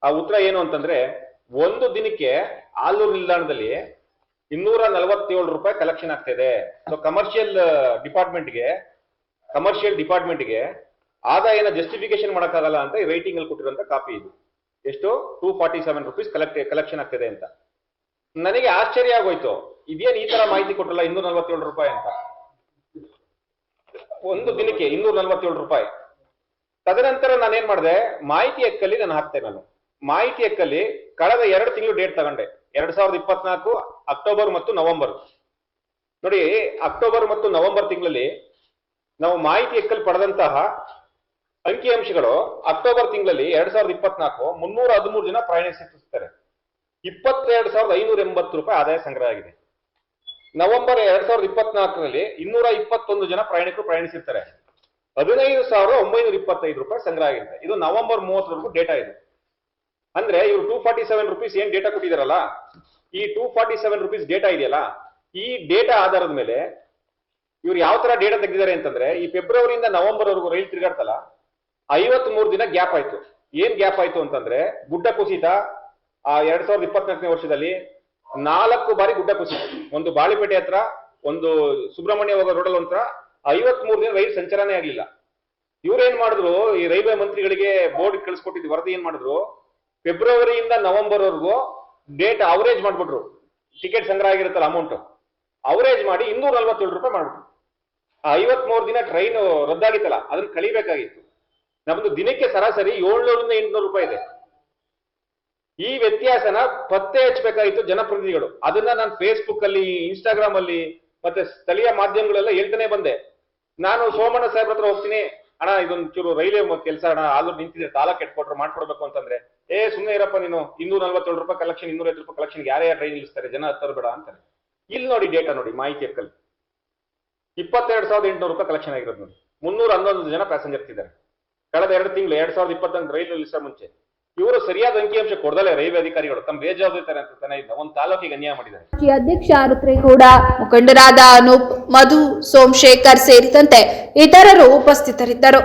ಆ ಉತ್ತರ ಏನು ಅಂತಂದ್ರೆ, ಒಂದು ದಿನಕ್ಕೆ ಆಲೂರು ನಿಲ್ದಾಣದಲ್ಲಿ 247 ರೂಪಾಯಿ ಕಲೆಕ್ಷನ್ ಆಗ್ತಿದೆ. ಸೊ ಕಮರ್ಷಿಯಲ್ ಡಿಪಾರ್ಟ್ಮೆಂಟ್ಗೆ ಆದಾಯನ ಜಸ್ಟಿಫಿಕೇಶನ್ ಮಾಡಕ್ಕಾಗಲ್ಲ ಅಂತ ಈ ರೈಟಿಂಗ್ ಅಲ್ಲಿ ಕೊಟ್ಟಿರುವಂತ ಕಾಪಿ ಇದು. ಎಷ್ಟು 247 ರುಪೀಸ್ ಕಲೆಕ್ಷನ್ ಆಗ್ತಿದೆ ಅಂತ. ನನಗೆ ಆಶ್ಚರ್ಯ ಆಗೋಯ್ತು, ಇದೇನು ಈ ತರ ಮಾಹಿತಿ ಕೊಟ್ಟಲ್ಲ 247 ರೂಪಾಯಿ ಅಂತ. ಒಂದು ದಿನಕ್ಕೆ 247 ರೂಪಾಯಿ. ತದನಂತರ ನಾನೇನ್ ಮಾಡಿದೆ, ಮಾಹಿತಿ ಎಕ್ಕಲ್ಲಿ ನಾನು ಹಾಕ್ತೆ. ನಾನು ಮಾಹಿತಿ ಎಕ್ಕಲ್ಲಿ ಕಳೆದ 2 ತಿಂಗಳು ಡೇಟ್ ತಗೊಂಡೆ, 2024 ಅಕ್ಟೋಬರ್ ಮತ್ತು ನವೆಂಬರ್. ನೋಡಿ, ಅಕ್ಟೋಬರ್ ಮತ್ತು ನವೆಂಬರ್ ತಿಂಗಳಲ್ಲಿ ನಾವು ಮಾಹಿತಿ ಎಕ್ಕಲ್ಲಿ ಪಡೆದಂತಹ ಅಂಕಿಅಂಶಗಳು, ಅಕ್ಟೋಬರ್ ತಿಂಗಳಲ್ಲಿ 2024 313 ಜನ ಪ್ರಯಾಣಿಸುತ್ತಾರೆ, 22,580 ರೂಪಾಯಿ ಆದಾಯ ಸಂಗ್ರಹ ಆಗಿದೆ. ನವೆಂಬರ್ 2024ರಲ್ಲಿ 221 ಜನ ಪ್ರಯಾಣಿಕರು ಪ್ರಯಾಣಿಸಿರ್ತಾರೆ, 15,925 ರೂಪಾಯಿ ಸಂಗ್ರಹ ಆಗಿದೆ. ಇದು ನವೆಂಬರ್ 30 ಡೇಟಾ ಇದು. ಅಂದ್ರೆ ಇವರು 247 ರುಪೀಸ್ ಏನ್ ಡೇಟಾ ಕೊಟ್ಟಿದಾರಲ್ಲ, ಈ 247 ರುಪೀಸ್ ಡೇಟಾ ಇದೆಯಲ್ಲ, ಈ ಡೇಟಾ ಆಧಾರದ ಮೇಲೆ ಇವ್ರು ಯಾವ ತರ ಡೇಟಾ ತೆಗೆದಿದ್ದಾರೆ ಅಂತಂದ್ರೆ, ಈ ಫೆಬ್ರವರಿಯಿಂದ ನವೆಂಬರ್ ವರೆಗೂ ರೈಲು ತಿರುಗಾಡ್ತಲ್ಲ, 53 ದಿನ ಗ್ಯಾಪ್ ಆಯ್ತು. ಏನ್ ಗ್ಯಾಪ್ ಆಯ್ತು ಅಂತಂದ್ರೆ, ಗುಡ್ಡ ಕುಸಿತ ಆ 2024ನೇ ವರ್ಷದಲ್ಲಿ 4 ಬಾರಿ ಗುಡ್ಡ ಕುಸಿತ. ಒಂದು ಬಾಳಿಪೇಟೆ ಹತ್ರ, ಒಂದು ಸುಬ್ರಹ್ಮಣ್ಯ ಹೋಗೋ ರೋಡಲ್ಲಿ ಒಂಥರ 53 ದಿನ ರೈಲು ಸಂಚಾರನೇ ಆಗ್ಲಿಲ್ಲ. ಇವ್ರೇನ್ ಮಾಡಿದ್ರು, ಈ ರೈಲ್ವೆ ಮಂತ್ರಿಗಳಿಗೆ ಬೋರ್ಡ್ ಕಳಿಸ್ಕೊಟ್ಟಿದ್ದು ವರದಿ ಏನ್ ಮಾಡಿದ್ರು, ಫೆಬ್ರವರಿಯಿಂದ ನವೆಂಬರ್ ವರೆಗೂ ಡೇಟ್ ಅವರೇಜ್ ಮಾಡ್ಬಿಟ್ರು. ಟಿಕೆಟ್ ಸಂಗ್ರಹ ಆಗಿರುತ್ತಲ್ಲ ಅಮೌಂಟ್ ಅವರೇಜ್ ಮಾಡಿ 247 ರೂಪಾಯಿ ಮಾಡ್ಬಿಟ್ರು. ಆ 53 ದಿನ ಟ್ರೈನ್ ರದ್ದಾಗಿತ್ತಲ್ಲ, ಅದನ್ನ ಕಳಿಬೇಕಾಗಿತ್ತು. ನಮ್ದು ದಿನಕ್ಕೆ ಸರಾಸರಿ 700ರಿಂದ 800 ರೂಪಾಯಿ ಇದೆ. ಈ ವ್ಯತ್ಯಾಸನ ಪತ್ತೆ ಹಚ್ಚಬೇಕಾಗಿತ್ತು ಜನಪ್ರತಿನಿಧಿಗಳು. ಅದನ್ನ ನಾನು ಫೇಸ್ಬುಕ್ ಅಲ್ಲಿ, ಇನ್ಸ್ಟಾಗ್ರಾಮ್ ಅಲ್ಲಿ, ಮತ್ತೆ ಸ್ಥಳೀಯ ಮಾಧ್ಯಮಗಳೆಲ್ಲ ಹೇಳ್ತಾನೆ ಬಂದೆ. ನಾನು ಸೋಮಣ್ಣ ಸಾಹೇಬ್ರ ಹತ್ರ ಹೋಗ್ತೀನಿ, ಅಣ್ಣ ಇದೊಂದು ಚೂರು ರೈಲ್ವೆ ಕೆಲಸ ಅಣ್ಣ, ಆಲೂರು ನಿಂತಿದೆ, ತಾಲೂಕ್ ಹೆಡ್ಕ್ವಾರ್ಟರ್ ಮಾಡ್ಕೊಡ್ಬೇಕು ಅಂತಂದ್ರೆ, ಸುಮ್ಮನೆ ಇರಪ್ಪ ನೀನು, 247 ರೂಪಾಯಿ ಕಲೆಕ್ಷನ್, 250 ರೂಪಾಯಿ ಕಲೆಕ್ಷನ್ ಯಾರೇ ಟ್ರೈನ್ ನಿಲ್ಲಿಸ್ತಾರೆ, ಜನ ಹತ್ತರು ಬೇಡ ಅಂತಾರೆ. ಇಲ್ಲಿ ನೋಡಿ ಡೇಟಾ ನೋಡಿ, ಮಾಹಿತಿ ಎಕ್ಕಲ್ಲಿ 22,800 ರೂಪಾಯಿ ಕಲೆಕ್ಷನ್ ಆಗಿರೋದು ನೋಡಿ. 311 ಜನ ಪ್ಯಾಸೆಂಜರ್ ಇದ್ದಾರೆ ಕಳೆದ 2 ತಿಂಗಳು 2024 ರೈಲು ನಿಲ್ಲಿಸೋ ಮುಂಚೆ. ಇವರು ಸರಿಯಾದ ಅಂಕಿಅಂಶ ಕೊಡದಲ್ಲೇ ರೈಲ್ವೆ ಅಧಿಕಾರಿಗಳು ತಮ್ಮ ಬೇಜವಾಬ್ದಾರಿ ಅಂತ ತಾನೇ ಒಂದು ತಾಲೂಕಿಗೆ ಅನ್ಯಾಯ ಮಾಡಿದ್ದಾರೆ. ಅಧ್ಯಕ್ಷ ರುದ್ರೇಗೌಡ, ಮುಖಂಡರಾದ ಅನೂಪ್, ಮಧು, ಸೋಮಶೇಖರ್ ಸೇರಿದಂತೆ ಇತರರು ಉಪಸ್ಥಿತರಿದ್ದರು.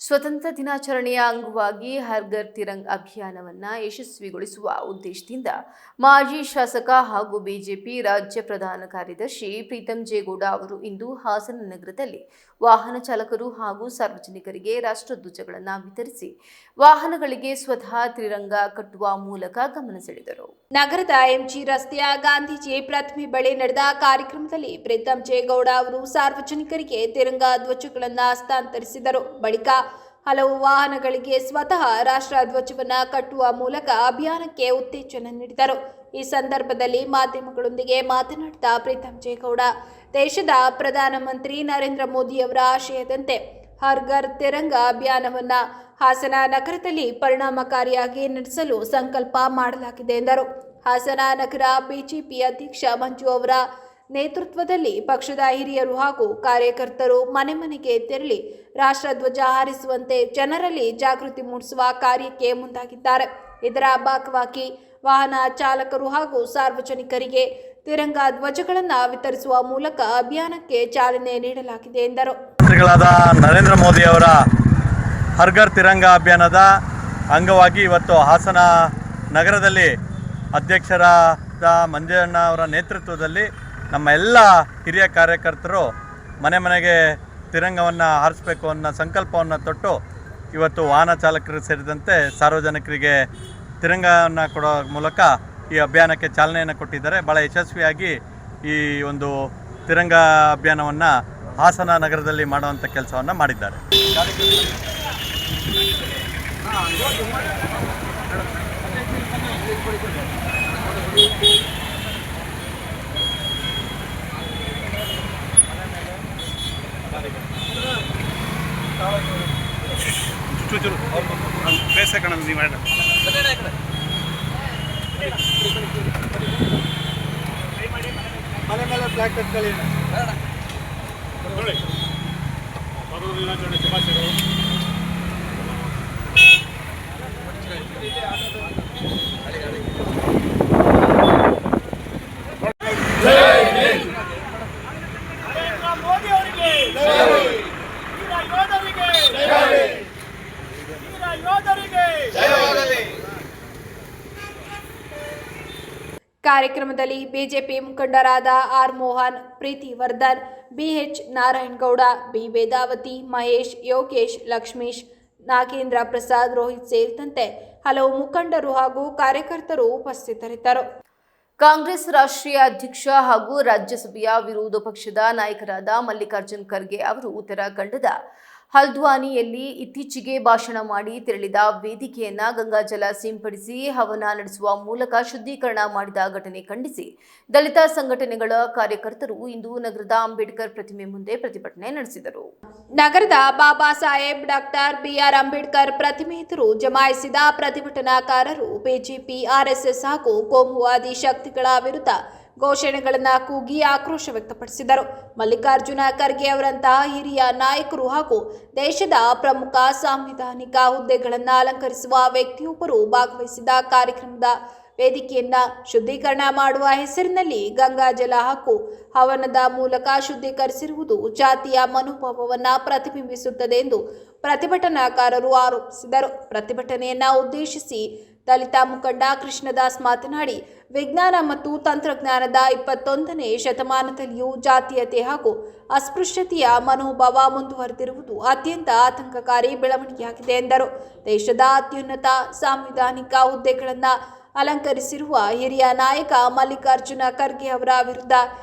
ಸ್ವತಂತ್ರ ದಿನಾಚರಣೆಯ ಅಂಗವಾಗಿ ಹರ್ ಘರ್ ತಿರಂಗ್ ಅಭಿಯಾನವನ್ನು ಯಶಸ್ವಿಗೊಳಿಸುವ ಉದ್ದೇಶದಿಂದ ಮಾಜಿ ಶಾಸಕ ಹಾಗೂ ಬಿಜೆಪಿ ರಾಜ್ಯ ಪ್ರಧಾನ ಕಾರ್ಯದರ್ಶಿ ಪ್ರೀತಂ ಜೇಗೌಡ ಅವರು ಇಂದು ಹಾಸನ ನಗರದಲ್ಲಿ ವಾಹನ ಚಾಲಕರು ಹಾಗೂ ಸಾರ್ವಜನಿಕರಿಗೆ ರಾಷ್ಟ್ರಧ್ವಜಗಳನ್ನು ವಿತರಿಸಿ ವಾಹನಗಳಿಗೆ ಸ್ವತಃ ತ್ರಿರಂಗ ಕಟ್ಟುವ ಮೂಲಕ ಗಮನ ಸೆಳೆದರು. ನಗರದ ಎಂಜಿ ರಸ್ತೆಯ ಗಾಂಧೀಜಿ ಪ್ರತಿಮೆ ಬಳಿ ನಡೆದ ಕಾರ್ಯಕ್ರಮದಲ್ಲಿ ಪ್ರೀತಂ ಜೇಗೌಡ ಅವರು ಸಾರ್ವಜನಿಕರಿಗೆ ತಿರಂಗ ಧ್ವಜಗಳನ್ನು ಹಸ್ತಾಂತರಿಸಿದರು. ಬಳಿಕ ಹಲವು ವಾಹನಗಳಿಗೆ ಸ್ವತಃ ರಾಷ್ಟ್ರ ಧ್ವಜವನ್ನು ಕಟ್ಟುವ ಮೂಲಕ ಅಭಿಯಾನಕ್ಕೆ ಉತ್ತೇಜನ ನೀಡಿದರು. ಈ ಸಂದರ್ಭದಲ್ಲಿ ಮಾಧ್ಯಮಗಳೊಂದಿಗೆ ಮಾತನಾಡಿದ ಪ್ರೀತಂ ಜೇಗೌಡ, ದೇಶದ ಪ್ರಧಾನಮಂತ್ರಿ ನರೇಂದ್ರ ಮೋದಿಯವರ ಆಶಯದಂತೆ ಹರ್ ಘರ್ ತಿರಂಗ ಅಭಿಯಾನವನ್ನು ಹಾಸನ ನಗರದಲ್ಲಿ ಪರಿಣಾಮಕಾರಿಯಾಗಿ ನಡೆಸಲು ಸಂಕಲ್ಪ ಮಾಡಲಾಗಿದೆ ಎಂದರು. ಹಾಸನ ನಗರ ಬಿಜೆಪಿ ಅಧ್ಯಕ್ಷ ಮಂಜು ಅವರ ನೇತೃತ್ವದಲ್ಲಿ ಪಕ್ಷದ ಹಿರಿಯರು ಹಾಗೂ ಕಾರ್ಯಕರ್ತರು ಮನೆ ಮನೆಗೆ ತೆರಳಿ ರಾಷ್ಟ್ರಧ್ವಜ ಹಾರಿಸುವಂತೆ ಜನರಲ್ಲಿ ಜಾಗೃತಿ ಮೂಡಿಸುವ ಕಾರ್ಯಕ್ಕೆ ಮುಂದಾಗಿದ್ದಾರೆ. ಇದರ ಭಾಗವಾಗಿ ವಾಹನ ಚಾಲಕರು ಹಾಗೂ ಸಾರ್ವಜನಿಕರಿಗೆ ತಿರಂಗ ಧ್ವಜಗಳನ್ನು ವಿತರಿಸುವ ಮೂಲಕ ಅಭಿಯಾನಕ್ಕೆ ಚಾಲನೆ ನೀಡಲಾಗಿದೆ ಎಂದರು. ಮಂತ್ರಿಗಳಾದ ನರೇಂದ್ರ ಮೋದಿ ಅವರ ಹರ್ ಘರ್ ತಿರಂಗ ಅಭಿಯಾನದ ಅಂಗವಾಗಿ ಇವತ್ತು ಹಾಸನ ನಗರದಲ್ಲಿ ಅಧ್ಯಕ್ಷರಾದ ಮಂಜಣ್ಣ ಅವರ ನೇತೃತ್ವದಲ್ಲಿ ನಮ್ಮ ಎಲ್ಲ ಹಿರಿಯ ಕಾರ್ಯಕರ್ತರು ಮನೆ ಮನೆಗೆ ತಿರಂಗವನ್ನು ಹಾರಿಸಬೇಕು ಅನ್ನೋ ಸಂಕಲ್ಪವನ್ನು ತೊಟ್ಟು ಇವತ್ತು ವಾಹನ ಚಾಲಕರು ಸೇರಿದಂತೆ ಸಾರ್ವಜನಿಕರಿಗೆ ತಿರಂಗವನ್ನು ಕೊಡೋ ಮೂಲಕ ಈ ಅಭಿಯಾನಕ್ಕೆ ಚಾಲನೆಯನ್ನು ಕೊಟ್ಟಿದ್ದಾರೆ. ಭಾಳ ಯಶಸ್ವಿಯಾಗಿ ಈ ಒಂದು ತಿರಂಗ ಅಭಿಯಾನವನ್ನು ಹಾಸನ ನಗರದಲ್ಲಿ ಮಾಡುವಂಥ ಕೆಲಸವನ್ನು ಮಾಡಿದ್ದಾರೆ. ಮನೆ ಮೇಲೆ ಫ್ಲಾಗ್ ಕಟ್ಕೊಳ್ಳಿ. ನೋಡಿ ಶುಭಾಶಯಗಳು. ನರೇಂದ್ರ ಮೋದಿ ಅವರಿಗೆ ವೀರ ಯೋಧರಿಗೆ ಕಾರ್ಯಕ್ರಮದಲ್ಲಿ ಬಿಜೆಪಿ ಮುಖಂಡರಾದ ಆರ್ ಮೋಹನ್, ಪ್ರೀತಿ ವರ್ಧನ್, ಬಿಎಚ್ ನಾರಾಯಣಗೌಡ, ಬಿ ವೇದಾವತಿ, ಮಹೇಶ್, ಯೋಗೇಶ್, ಲಕ್ಷ್ಮೀಶ್, ನಾಗೇಂದ್ರ ಪ್ರಸಾದ್, ರೋಹಿತ್ ಸೇರಿದಂತೆ ಹಲವು ಮುಖಂಡರು ಹಾಗೂ ಕಾರ್ಯಕರ್ತರು ಉಪಸ್ಥಿತರಿದ್ದರು. ಕಾಂಗ್ರೆಸ್ ರಾಷ್ಟ್ರೀಯ ಅಧ್ಯಕ್ಷ ಹಾಗೂ ರಾಜ್ಯಸಭೆಯ ವಿರೋಧ ಪಕ್ಷದ ನಾಯಕರಾದ ಮಲ್ಲಿಕಾರ್ಜುನ್ ಖರ್ಗೆ ಅವರು ಉತ್ತರಾಖಂಡದ ಹಲ್ದ್ವಾನಿಯಲ್ಲಿ ಇತ್ತೀಚೆಗೆ ಭಾಷಣ ಮಾಡಿ ತೆರಳಿದ ವೇದಿಕೆಯನ್ನ ಗಂಗಾಜಲ ಸಿಂಪಡಿಸಿ ಹವನ ನಡೆಸುವ ಮೂಲಕ ಶುದ್ಧೀಕರಣ ಮಾಡಿದ ಘಟನೆ ಖಂಡಿಸಿ ದಲಿತ ಸಂಘಟನೆಗಳ ಕಾರ್ಯಕರ್ತರು ಇಂದು ನಗರದ ಅಂಬೇಡ್ಕರ್ ಪ್ರತಿಮೆ ಮುಂದೆ ಪ್ರತಿಭಟನೆ ನಡೆಸಿದರು. ನಗರದ ಬಾಬಾ ಸಾಹೇಬ್ ಡಾಕ್ಟರ್ ಬಿಆರ್ ಅಂಬೇಡ್ಕರ್ ಪ್ರತಿಮೆ ಎದುರು ಜಮಾಯಿಸಿದ ಪ್ರತಿಭಟನಾಕಾರರು ಬಿಜೆಪಿ, ಆರ್ಎಸ್ಎಸ್ ಹಾಗೂ ಕೋಮುವಾದಿ ಶಕ್ತಿಗಳ ವಿರುದ್ಧ ಘೋಷಣೆಗಳನ್ನು ಕೂಗಿ ಆಕ್ರೋಶ ವ್ಯಕ್ತಪಡಿಸಿದರು. ಮಲ್ಲಿಕಾರ್ಜುನ ಖರ್ಗೆ ಅವರಂತಹ ಹಿರಿಯ ನಾಯಕರು ಹಾಗೂ ದೇಶದ ಪ್ರಮುಖ ಸಾಂವಿಧಾನಿಕ ಹುದ್ದೆಗಳನ್ನು ಅಲಂಕರಿಸುವ ವ್ಯಕ್ತಿಯೊಬ್ಬರು ಭಾಗವಹಿಸಿದ ಕಾರ್ಯಕ್ರಮದ ವೇದಿಕೆಯನ್ನ ಶುದ್ಧೀಕರಣ ಮಾಡುವ ಹೆಸರಿನಲ್ಲಿ ಗಂಗಾಜಲ ಹಾಗೂ ಹವನದ ಮೂಲಕ ಶುದ್ಧೀಕರಿಸಿರುವುದು ಜಾತಿಯ ಮನೋಭಾವವನ್ನು ಪ್ರತಿಬಿಂಬಿಸುತ್ತದೆ ಎಂದು ಪ್ರತಿಭಟನಾಕಾರರು ಆರೋಪಿಸಿದರು. ಪ್ರತಿಭಟನೆಯನ್ನ ಉದ್ದೇಶಿಸಿ ದಲಿತ ಮುಖಂಡ ಕೃಷ್ಣದಾಸ್ ಮಾತನಾಡಿ, ವಿಜ್ಞಾನ ಮತ್ತು ತಂತ್ರಜ್ಞಾನದ 21ನೇ ಶತಮಾನದಲ್ಲಿಯೂ ಜಾತೀಯತೆ ಹಾಗೂ ಅಸ್ಪೃಶ್ಯತೆಯ ಮನೋಭಾವ ಮುಂದುವರೆದಿರುವುದು ಅತ್ಯಂತ ಆತಂಕಕಾರಿ ಬೆಳವಣಿಗೆಯಾಗಿದೆ ಎಂದರು. ದೇಶದ ಅತ್ಯುನ್ನತ ಸಾಂವಿಧಾನಿಕ ಹುದ್ದೆಗಳನ್ನು ಅಲಂಕರಿಸಿರುವ ಹಿರಿಯ ನಾಯಕ ಮಲ್ಲಿಕಾರ್ಜುನ ಖರ್ಗೆ ಅವರ ವಿರುದ್ಧ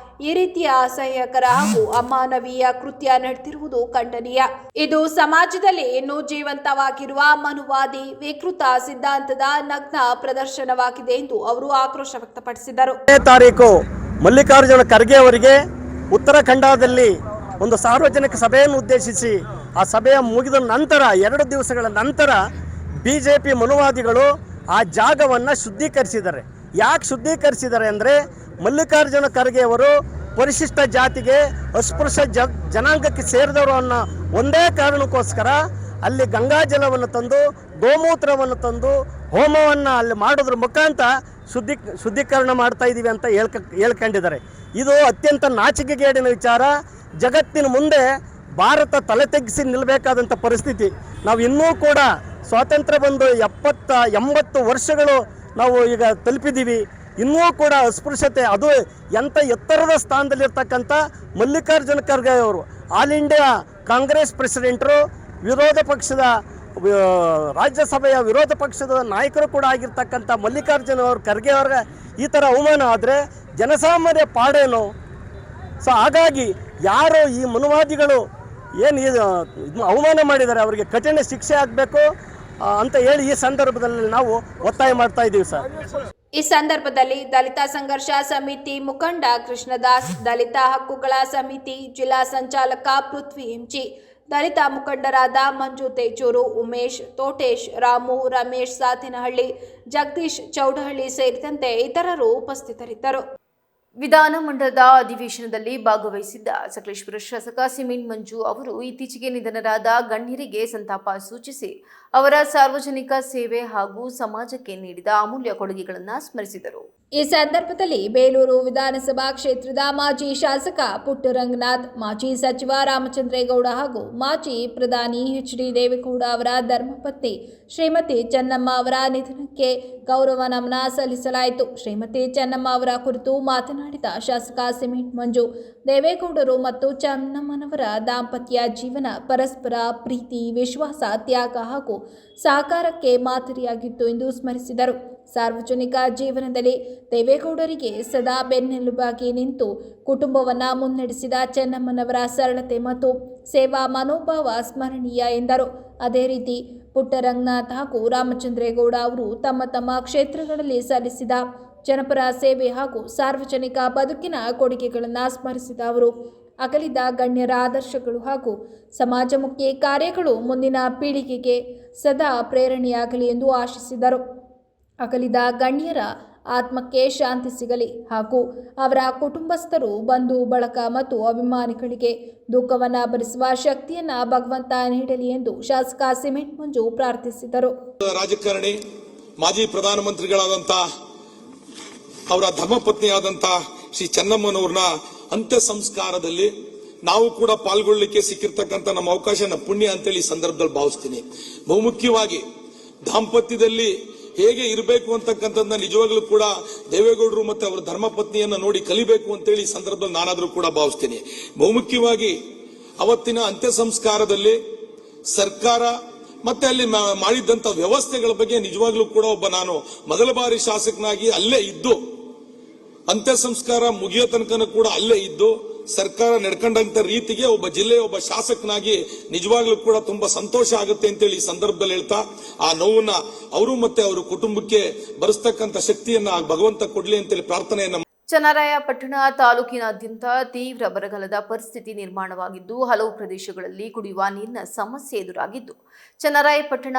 ಈ ರೀತಿಯ ಅಸಹ್ಯಕರ ಹಾಗೂ ಅಮಾನವೀಯ ಕೃತ್ಯ ನಡೆದಿರುವುದು ಖಂಡನೀಯ. ಇದು ಸಮಾಜದಲ್ಲಿ ಇನ್ನೂ ಜೀವಂತವಾಗಿರುವ ಮನುವಾದಿ ವಿಕೃತ ಸಿದ್ಧಾಂತದ ನಗ್ನ ಪ್ರದರ್ಶನವಾಗಿದೆ ಎಂದು ಅವರು ಆಕ್ರೋಶ ವ್ಯಕ್ತಪಡಿಸಿದರು. ತಾರೀಕು ಮಲ್ಲಿಕಾರ್ಜುನ ಖರ್ಗೆ ಅವರಿಗೆ ಉತ್ತರಾಖಂಡದಲ್ಲಿ ಒಂದು ಸಾರ್ವಜನಿಕ ಸಭೆಯನ್ನು ಉದ್ದೇಶಿಸಿ ಆ ಸಭೆಯ ಮುಗಿದ ನಂತರ 2 ದಿವಸಗಳ ನಂತರ ಬಿಜೆಪಿ ಮನುವಾದಿಗಳು ಆ ಜಾಗವನ್ನು ಶುದ್ಧೀಕರಿಸಿದ್ದಾರೆ. ಯಾಕೆ ಶುದ್ಧೀಕರಿಸಿದ್ದಾರೆ ಅಂದರೆ, ಮಲ್ಲಿಕಾರ್ಜುನ ಖರ್ಗೆ ಅವರು ಪರಿಶಿಷ್ಟ ಜಾತಿಗೆ ಅಸ್ಪೃಶ್ಯ ಜನಾಂಗಕ್ಕೆ ಸೇರಿದವರು ಅನ್ನೋ ಒಂದೇ ಕಾರಣಕ್ಕೋಸ್ಕರ ಅಲ್ಲಿ ಗಂಗಾಜಲವನ್ನು ತಂದು ಗೋಮೂತ್ರವನ್ನು ತಂದು ಹೋಮವನ್ನು ಅಲ್ಲಿ ಮಾಡೋದ್ರ ಮುಖಾಂತರ ಶುದ್ಧೀಕರಣ ಮಾಡ್ತಾ ಇದ್ದೀವಿ ಅಂತ ಹೇಳ್ಕೊಂಡಿದ್ದಾರೆ. ಇದು ಅತ್ಯಂತ ನಾಚಿಕೆಗೇಡಿನ ವಿಚಾರ. ಜಗತ್ತಿನ ಮುಂದೆ ಭಾರತ ತಲೆ ತೆಗ್ಗಿಸಿ ನಿಲ್ಲಬೇಕಾದಂಥ ಪರಿಸ್ಥಿತಿ. ನಾವು ಇನ್ನೂ ಕೂಡ ಸ್ವಾತಂತ್ರ್ಯ ಬಂದು 70-80 ವರ್ಷಗಳು ನಾವು ಈಗ ತಲುಪಿದ್ದೀವಿ. ಇನ್ನೂ ಕೂಡ ಅಸ್ಪೃಶ್ಯತೆ, ಅದು ಎಂಥ ಎತ್ತರದ ಸ್ಥಾನದಲ್ಲಿರ್ತಕ್ಕಂಥ ಮಲ್ಲಿಕಾರ್ಜುನ ಖರ್ಗೆ ಅವರು ಆಲ್ ಇಂಡಿಯಾ ಕಾಂಗ್ರೆಸ್ ಪ್ರೆಸಿಡೆಂಟರು, ವಿರೋಧ ಪಕ್ಷದ ರಾಜ್ಯಸಭೆಯ ವಿರೋಧ ಪಕ್ಷದ ನಾಯಕರು ಕೂಡ ಆಗಿರ್ತಕ್ಕಂಥ ಮಲ್ಲಿಕಾರ್ಜುನ ಖರ್ಗೆ ಅವ್ರಿಗೆ ಈ ಥರ ಅವಮಾನ ಆದರೆ ಜನಸಾಮಾನ್ಯ ಪಾಡೇನು? ಸೊ ಹಾಗಾಗಿ ಯಾರು ಈ ಮನುವಾದಿಗಳು ಏನು ಅವಮಾನ ಮಾಡಿದ್ದಾರೆ ಅವರಿಗೆ ಕಠಿಣ ಶಿಕ್ಷೆ ಆಗಬೇಕು ಅಂತ ಹೇಳಿ ಈ ಸಂದರ್ಭದಲ್ಲಿ ನಾವು ಒತ್ತಾಯ ಮಾಡ್ತಾ ಇದ್ದೀವಿ ಸರ್. ಈ ಸಂದರ್ಭದಲ್ಲಿ ದಲಿತ ಸಂಘರ್ಷ ಸಮಿತಿ ಮುಖಂಡ ಕೃಷ್ಣದಾಸ್, ದಲಿತ ಹಕ್ಕುಗಳ ಸಮಿತಿ ಜಿಲ್ಲಾ ಸಂಚಾಲಕ ಪೃಥ್ವಿ ಎಂಜಿ, ದಲಿತ ಮುಖಂಡರಾದ ಮಂಜು ತೇಚೂರು, ಉಮೇಶ್, ತೋಟೇಶ್, ರಾಮು, ರಮೇಶ್ ಸಾತಿನಹಳ್ಳಿ, ಜಗದೀಶ್ ಚೌಡಹಳ್ಳಿ ಸೇರಿದಂತೆ ಇತರರು ಉಪಸ್ಥಿತರಿದ್ದರು. ವಿಧಾನಮಂಡಲದ ಅಧಿವೇಶನದಲ್ಲಿ ಭಾಗವಹಿಸಿದ್ದ ಸಕಲೇಶಪುರ ಶಾಸಕ ಸಿಮೆಂಟ್ ಮಂಜು ಅವರು ಇತ್ತೀಚೆಗೆ ನಿಧನರಾದ ಗಣ್ಯರಿಗೆ ಸಂತಾಪ ಸೂಚಿಸಿ ಅವರ ಸಾರ್ವಜನಿಕ ಸೇವೆ ಹಾಗೂ ಸಮಾಜಕ್ಕೆ ನೀಡಿದ ಅಮೂಲ್ಯ ಕೊಡುಗೆಗಳನ್ನು ಸ್ಮರಿಸಿದರು. ಈ ಸಂದರ್ಭದಲ್ಲಿ ಬೇಲೂರು ವಿಧಾನಸಭಾ ಕ್ಷೇತ್ರದ ಮಾಜಿ ಶಾಸಕ ಪುಟ್ಟರಂಗನಾಥ್, ಮಾಜಿ ಸಚಿವ ರಾಮಚಂದ್ರೇಗೌಡ ಹಾಗೂ ಮಾಜಿ ಪ್ರಧಾನಿ ಎಚ್.ಡಿ. ದೇವೇಗೌಡ ಅವರ ಧರ್ಮಪತ್ನಿ ಶ್ರೀಮತಿ ಚೆನ್ನಮ್ಮ ಅವರ ನಿಧನಕ್ಕೆ ಗೌರವ ನಮನ ಸಲ್ಲಿಸಲಾಯಿತು. ಶ್ರೀಮತಿ ಚೆನ್ನಮ್ಮ ಅವರ ಕುರಿತು ಮಾತನಾಡಿದ ಶಾಸಕ ಸಿಮೆಂಟ್ ಮಂಜು, ದೇವೇಗೌಡರು ಮತ್ತು ಚೆನ್ನಮ್ಮನವರ ದಾಂಪತ್ಯ ಜೀವನ ಪರಸ್ಪರ ಪ್ರೀತಿ, ವಿಶ್ವಾಸ, ತ್ಯಾಗ ಹಾಗೂ ಸಹಕಾರಕ್ಕೆ ಮಾದರಿಯಾಗಿತ್ತು ಎಂದು ಸ್ಮರಿಸಿದರು. ಸಾರ್ವಜನಿಕ ಜೀವನದಲ್ಲಿ ದೇವೇಗೌಡರಿಗೆ ಸದಾ ಬೆನ್ನೆಲುಬಾಗಿ ನಿಂತು ಕುಟುಂಬವನ್ನು ಮುನ್ನಡೆಸಿದ ಚೆನ್ನಮ್ಮನವರ ಸರಳತೆ ಮತ್ತು ಸೇವಾ ಮನೋಭಾವ ಸ್ಮರಣೀಯ ಎಂದರು. ಅದೇ ರೀತಿ ಪುಟ್ಟರಂಗನಾಥ್ ಹಾಗೂ ರಾಮಚಂದ್ರೇಗೌಡ ಅವರು ತಮ್ಮ ತಮ್ಮ ಕ್ಷೇತ್ರಗಳಲ್ಲಿ ಸಲ್ಲಿಸಿದ ಜನಪರ ಸೇವೆ ಹಾಗೂ ಸಾರ್ವಜನಿಕ ಬದುಕಿನ ಕೊಡುಗೆಗಳನ್ನು ಸ್ಮರಿಸಿದ ಅವರು ಅಗಲಿದ ಗಣ್ಯರ ಆದರ್ಶಗಳು ಹಾಗೂ ಸಮಾಜಮುಖಿ ಕಾರ್ಯಗಳು ಮುಂದಿನ ಪೀಳಿಗೆಗೆ ಸದಾ ಪ್ರೇರಣೆಯಾಗಲಿ ಎಂದು ಆಶಿಸಿದರು. ಅಗಲಿದ ಗಣ್ಯರ ಆತ್ಮಕ್ಕೆ ಶಾಂತಿ ಸಿಗಲಿ ಹಾಗೂ ಅವರ ಕುಟುಂಬಸ್ಥರು, ಬಂಧು ಬಳಗ ಮತ್ತು ಅಭಿಮಾನಿಗಳಿಗೆ ದುಃಖವನ್ನು ಭರಿಸುವ ಶಕ್ತಿಯನ್ನು ಭಗವಂತ ನೀಡಲಿ ಎಂದು ಶಾಸಕ ಸಿಮೆಂಟ್ ಮಂಜು ಪ್ರಾರ್ಥಿಸಿದರು. ರಾಜಕಾರಣಿ, ಮಾಜಿ ಪ್ರಧಾನಮಂತ್ರಿಗಳಾದಂಥ ಅವರ ಧರ್ಮಪತ್ನಿಯಾದಂಥ ಶ್ರೀ ಚೆನ್ನಮ್ಮನವ್ರನ್ನ ಅಂತ್ಯ ಸಂಸ್ಕಾರದಲ್ಲಿ ನಾವು ಕೂಡ ಪಾಲ್ಗೊಳ್ಳಲಿಕ್ಕೆ ಸಿಕ್ಕಿರ್ತಕ್ಕಂಥ ನಮ್ಮ ಅವಕಾಶ ಪುಣ್ಯ ಅಂತೇಳಿ ಈ ಸಂದರ್ಭದಲ್ಲಿ ಭಾವಿಸ್ತೀನಿ. ಬಹುಮುಖ್ಯವಾಗಿ ದಾಂಪತ್ಯದಲ್ಲಿ ಹೇಗೆ ಇರಬೇಕು ಅಂತಕ್ಕಂಥದ್ದನ್ನ ನಿಜವಾಗ್ಲೂ ಕೂಡ ದೇವೇಗೌಡರು ಮತ್ತೆ ಅವರ ಧರ್ಮಪತ್ನಿಯನ್ನ ನೋಡಿ ಕಲಿಬೇಕು ಅಂತೇಳಿ ಈ ಸಂದರ್ಭದಲ್ಲಿ ನಾನಾದ್ರೂ ಕೂಡ ಭಾವಿಸ್ತೀನಿ. ಬಹುಮುಖ್ಯವಾಗಿ ಅವತ್ತಿನ ಅಂತ್ಯ ಸಂಸ್ಕಾರದಲ್ಲಿ ಸರ್ಕಾರ ಮತ್ತೆ ಅಲ್ಲಿ ಮಾಡಿದ್ದಂತ ವ್ಯವಸ್ಥೆಗಳ ಬಗ್ಗೆ ನಿಜವಾಗ್ಲೂ ಕೂಡ ನಾನು ಮೊದಲ ಬಾರಿ ಶಾಸಕನಾಗಿ ಅಲ್ಲೇ ಇದ್ದು ಅಂತ್ಯ ಸಂಸ್ಕಾರ ಮುಗಿಯೋ ತನಕನೂ ಕೂಡ ಅಲ್ಲೇ ಇದ್ದು ಸರ್ಕಾರ ನಡ್ಕೊಂಡಂತ ರೀತಿಗೆ ಒಬ್ಬ ಜಿಲ್ಲೆಯ ಒಬ್ಬ ಶಾಸಕನಾಗಿ ನಿಜವಾಗ್ಲೂ ಕೂಡ ತುಂಬಾ ಸಂತೋಷ ಆಗುತ್ತೆ ಅಂತೇಳಿ ಈ ಸಂದರ್ಭದಲ್ಲಿ ಹೇಳ್ತಾ, ಆ ನೋವನ್ನ ಅವರು ಮತ್ತೆ ಅವರ ಕುಟುಂಬಕ್ಕೆ ಭರಿಸ್ತಕ್ಕಂಥ ಶಕ್ತಿಯನ್ನ ಭಗವಂತ ಕೊಡ್ಲಿ ಅಂತೇಳಿ ಪ್ರಾರ್ಥನೆಯನ್ನ. ಚನ್ನರಾಯಪಟ್ಟಣ ತಾಲೂಕಿನಾದ್ಯಂತ ತೀವ್ರ ಬರಗಾಲದ ಪರಿಸ್ಥಿತಿ ನಿರ್ಮಾಣವಾಗಿದ್ದು ಹಲವು ಪ್ರದೇಶಗಳಲ್ಲಿ ಕುಡಿಯುವ ನೀರಿನ ಸಮಸ್ಯೆ ಎದುರಾಗಿದ್ದು ಚನ್ನರಾಯಪಟ್ಟಣ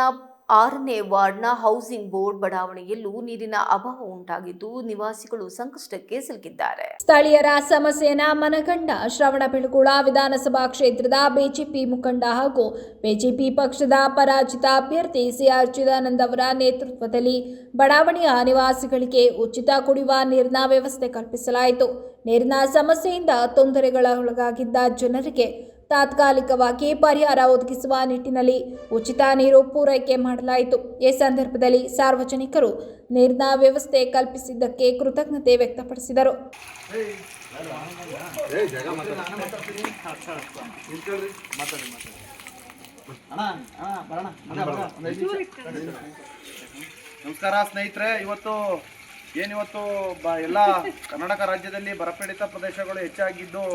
6ನೇ ವಾರ್ಡ್ನ ಹೌಸಿಂಗ್ ಬೋರ್ಡ್ ಬಡಾವಣೆಯಲ್ಲೂ ನೀರಿನ ಅಭಾವ ಉಂಟಾಗಿದ್ದು ನಿವಾಸಿಗಳು ಸಂಕಷ್ಟಕ್ಕೆ ಸಿಲುಕಿದ್ದಾರೆ. ಸ್ಥಳೀಯರ ಸಮಸ್ಯೆಯನ್ನ ಮನಗಂಡ ಶ್ರವಣಬೆಳಗೊಳ ವಿಧಾನಸಭಾ ಕ್ಷೇತ್ರದ ಬಿಜೆಪಿ ಮುಖಂಡ ಹಾಗೂ ಬಿಜೆಪಿ ಪಕ್ಷದ ಪರಾಜಿತ ಅಭ್ಯರ್ಥಿ ಸಿಆರ್ ಚಿದಾನಂದ್ ಅವರ ನೇತೃತ್ವದಲ್ಲಿ ಬಡಾವಣೆಯ ನಿವಾಸಿಗಳಿಗೆ ಉಚಿತ ಕುಡಿಯುವ ನೀರಿನ ವ್ಯವಸ್ಥೆ ಕಲ್ಪಿಸಲಾಯಿತು. ನೀರಿನ ಸಮಸ್ಯೆಯಿಂದ ತೊಂದರೆಗೊಳಗಾಗಿದ್ದ ಜನರಿಗೆ ತಾತ್ಕಾಲಿಕವಾಗಿ ಪರಿಹಾರ ಒದಗಿಸುವ ನಿಟ್ಟಿನಲ್ಲಿ ಉಚಿತ ನೀರು ಪೂರೈಕೆ ಮಾಡಲಾಯಿತು. ಈ ಸಂದರ್ಭದಲ್ಲಿ ಸಾರ್ವಜನಿಕರು ನೀರಿನ ವ್ಯವಸ್ಥೆ ಕಲ್ಪಿಸಿದ್ದಕ್ಕೆ ಕೃತಜ್ಞತೆ ವ್ಯಕ್ತಪಡಿಸಿದರು. ನಮಸ್ಕಾರ ಸ್ನೇಹಿತರೆ, ಇವತ್ತು ಎಲ್ಲ ಕರ್ನಾಟಕ ರಾಜ್ಯದಲ್ಲಿ ಬರಪೀಡಿತ ಪ್ರದೇಶಗಳು ಹೆಚ್ಚಾಗಿದ್ದು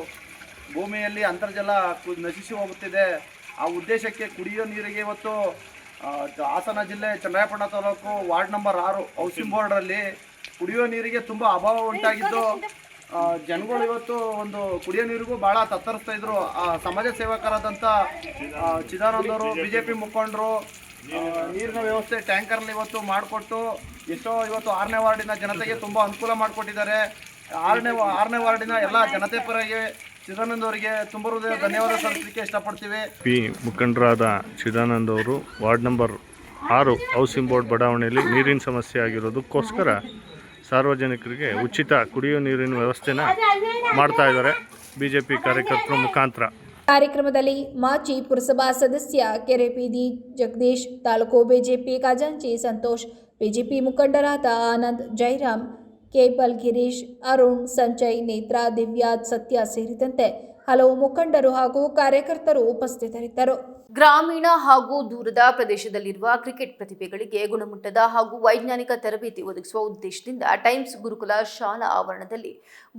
ಭೂಮಿಯಲ್ಲಿ ಅಂತರ್ಜಲ ನಶಿಸಿ ಹೋಗುತ್ತಿದೆ. ಆ ಉದ್ದೇಶಕ್ಕೆ ಕುಡಿಯೋ ನೀರಿಗೆ ಇವತ್ತು ಹಾಸನ ಜಿಲ್ಲೆ Channarayapatna taluk ward number 6 housing ಬೋರ್ಡಲ್ಲಿ ಕುಡಿಯೋ ನೀರಿಗೆ ತುಂಬ ಅಭಾವ ಉಂಟಾಗಿದ್ದು ಜನಗಳು ಇವತ್ತು ಒಂದು ಕುಡಿಯೋ ನೀರಿಗೂ ಭಾಳ ತತ್ತರಿಸ್ತಾ ಇದ್ರು. ಸಮಾಜ ಸೇವಕರಾದಂಥ ಚಿದಾನಂದ್ ಅವರು, ಬಿಜೆಪಿ ಮುಖಂಡರು ನೀರಿನ ವ್ಯವಸ್ಥೆ ಟ್ಯಾಂಕರ್ನ ಇವತ್ತು ಮಾಡಿಕೊಟ್ಟು ಎಷ್ಟೋ ಇವತ್ತು 6ನೇ ವಾರ್ಡಿನ ಜನತೆಗೆ ತುಂಬ ಅನುಕೂಲ ಮಾಡಿಕೊಟ್ಟಿದ್ದಾರೆ. 6ನೇ ವಾರ್ಡಿನ ಎಲ್ಲ ಜನತೆ ಪರವಾಗಿ ಚಿದಾನಂದ್ ಅವರಿಗೆ ತುಂಬ ಹೃದಯ ಧನ್ಯವಾದ ಸಲ್ಲಿಸಲಿಕ್ಕೆ ಇಷ್ಟಪಡ್ತೀವಿ. ಪಿ ಮುಖಂಡರಾದ ಚಿದಾನಂದ್ ಅವರು ವಾರ್ಡ್ ನಂಬರ್ 6 ಹೌಸಿಂಗ್ ಬೋರ್ಡ್ ಬಡಾವಣೆಯಲ್ಲಿ ನೀರಿನ ಸಮಸ್ಯೆ ಆಗಿರೋದಕ್ಕೋಸ್ಕರ ಸಾರ್ವಜನಿಕರಿಗೆ ಉಚಿತ ಕುಡಿಯುವ ನೀರಿನ ವ್ಯವಸ್ಥೆನ ಮಾಡ್ತಾ ಇದ್ದಾರೆ ಬಿಜೆಪಿ ಕಾರ್ಯಕರ್ತರ ಮುಖಾಂತರ. ಕಾರ್ಯಕ್ರಮದಲ್ಲಿ ಮಾಜಿ ಪುರಸಭಾ ಸದಸ್ಯ ಕೆರೆಬೀದಿ ಜಗದೀಶ್, ತಾಲೂಕು ಬಿಜೆಪಿ ಖಜಾಂಚಿ ಸಂತೋಷ್, ಬಿಜೆಪಿ ಮುಖಂಡರಾದ ಆನಂದ್, ಜೈರಾಮ್, ಕೇಬಲ್ ಗಿರೀಶ್, ಅರುಣ್, ಸಂಜಯ್, ನೇತ್ರಾ, ದಿವ್ಯಾ, ಸತ್ಯ ಸೇರಿದಂತೆ ಹಲವು ಮುಖಂಡರು ಹಾಗೂ ಕಾರ್ಯಕರ್ತರು ಉಪಸ್ಥಿತರಿದ್ದರು. ಗ್ರಾಮೀಣ ಹಾಗೂ ದೂರದ ಪ್ರದೇಶದಲ್ಲಿರುವ ಕ್ರಿಕೆಟ್ ಪ್ರತಿಭೆಗಳಿಗೆ ಗುಣಮಟ್ಟದ ಹಾಗೂ ವೈಜ್ಞಾನಿಕ ತರಬೇತಿ ಒದಗಿಸುವ ಉದ್ದೇಶದಿಂದ ಟೈಮ್ಸ್ ಗುರುಕುಲ ಶಾಲಾ ಆವರಣದಲ್ಲಿ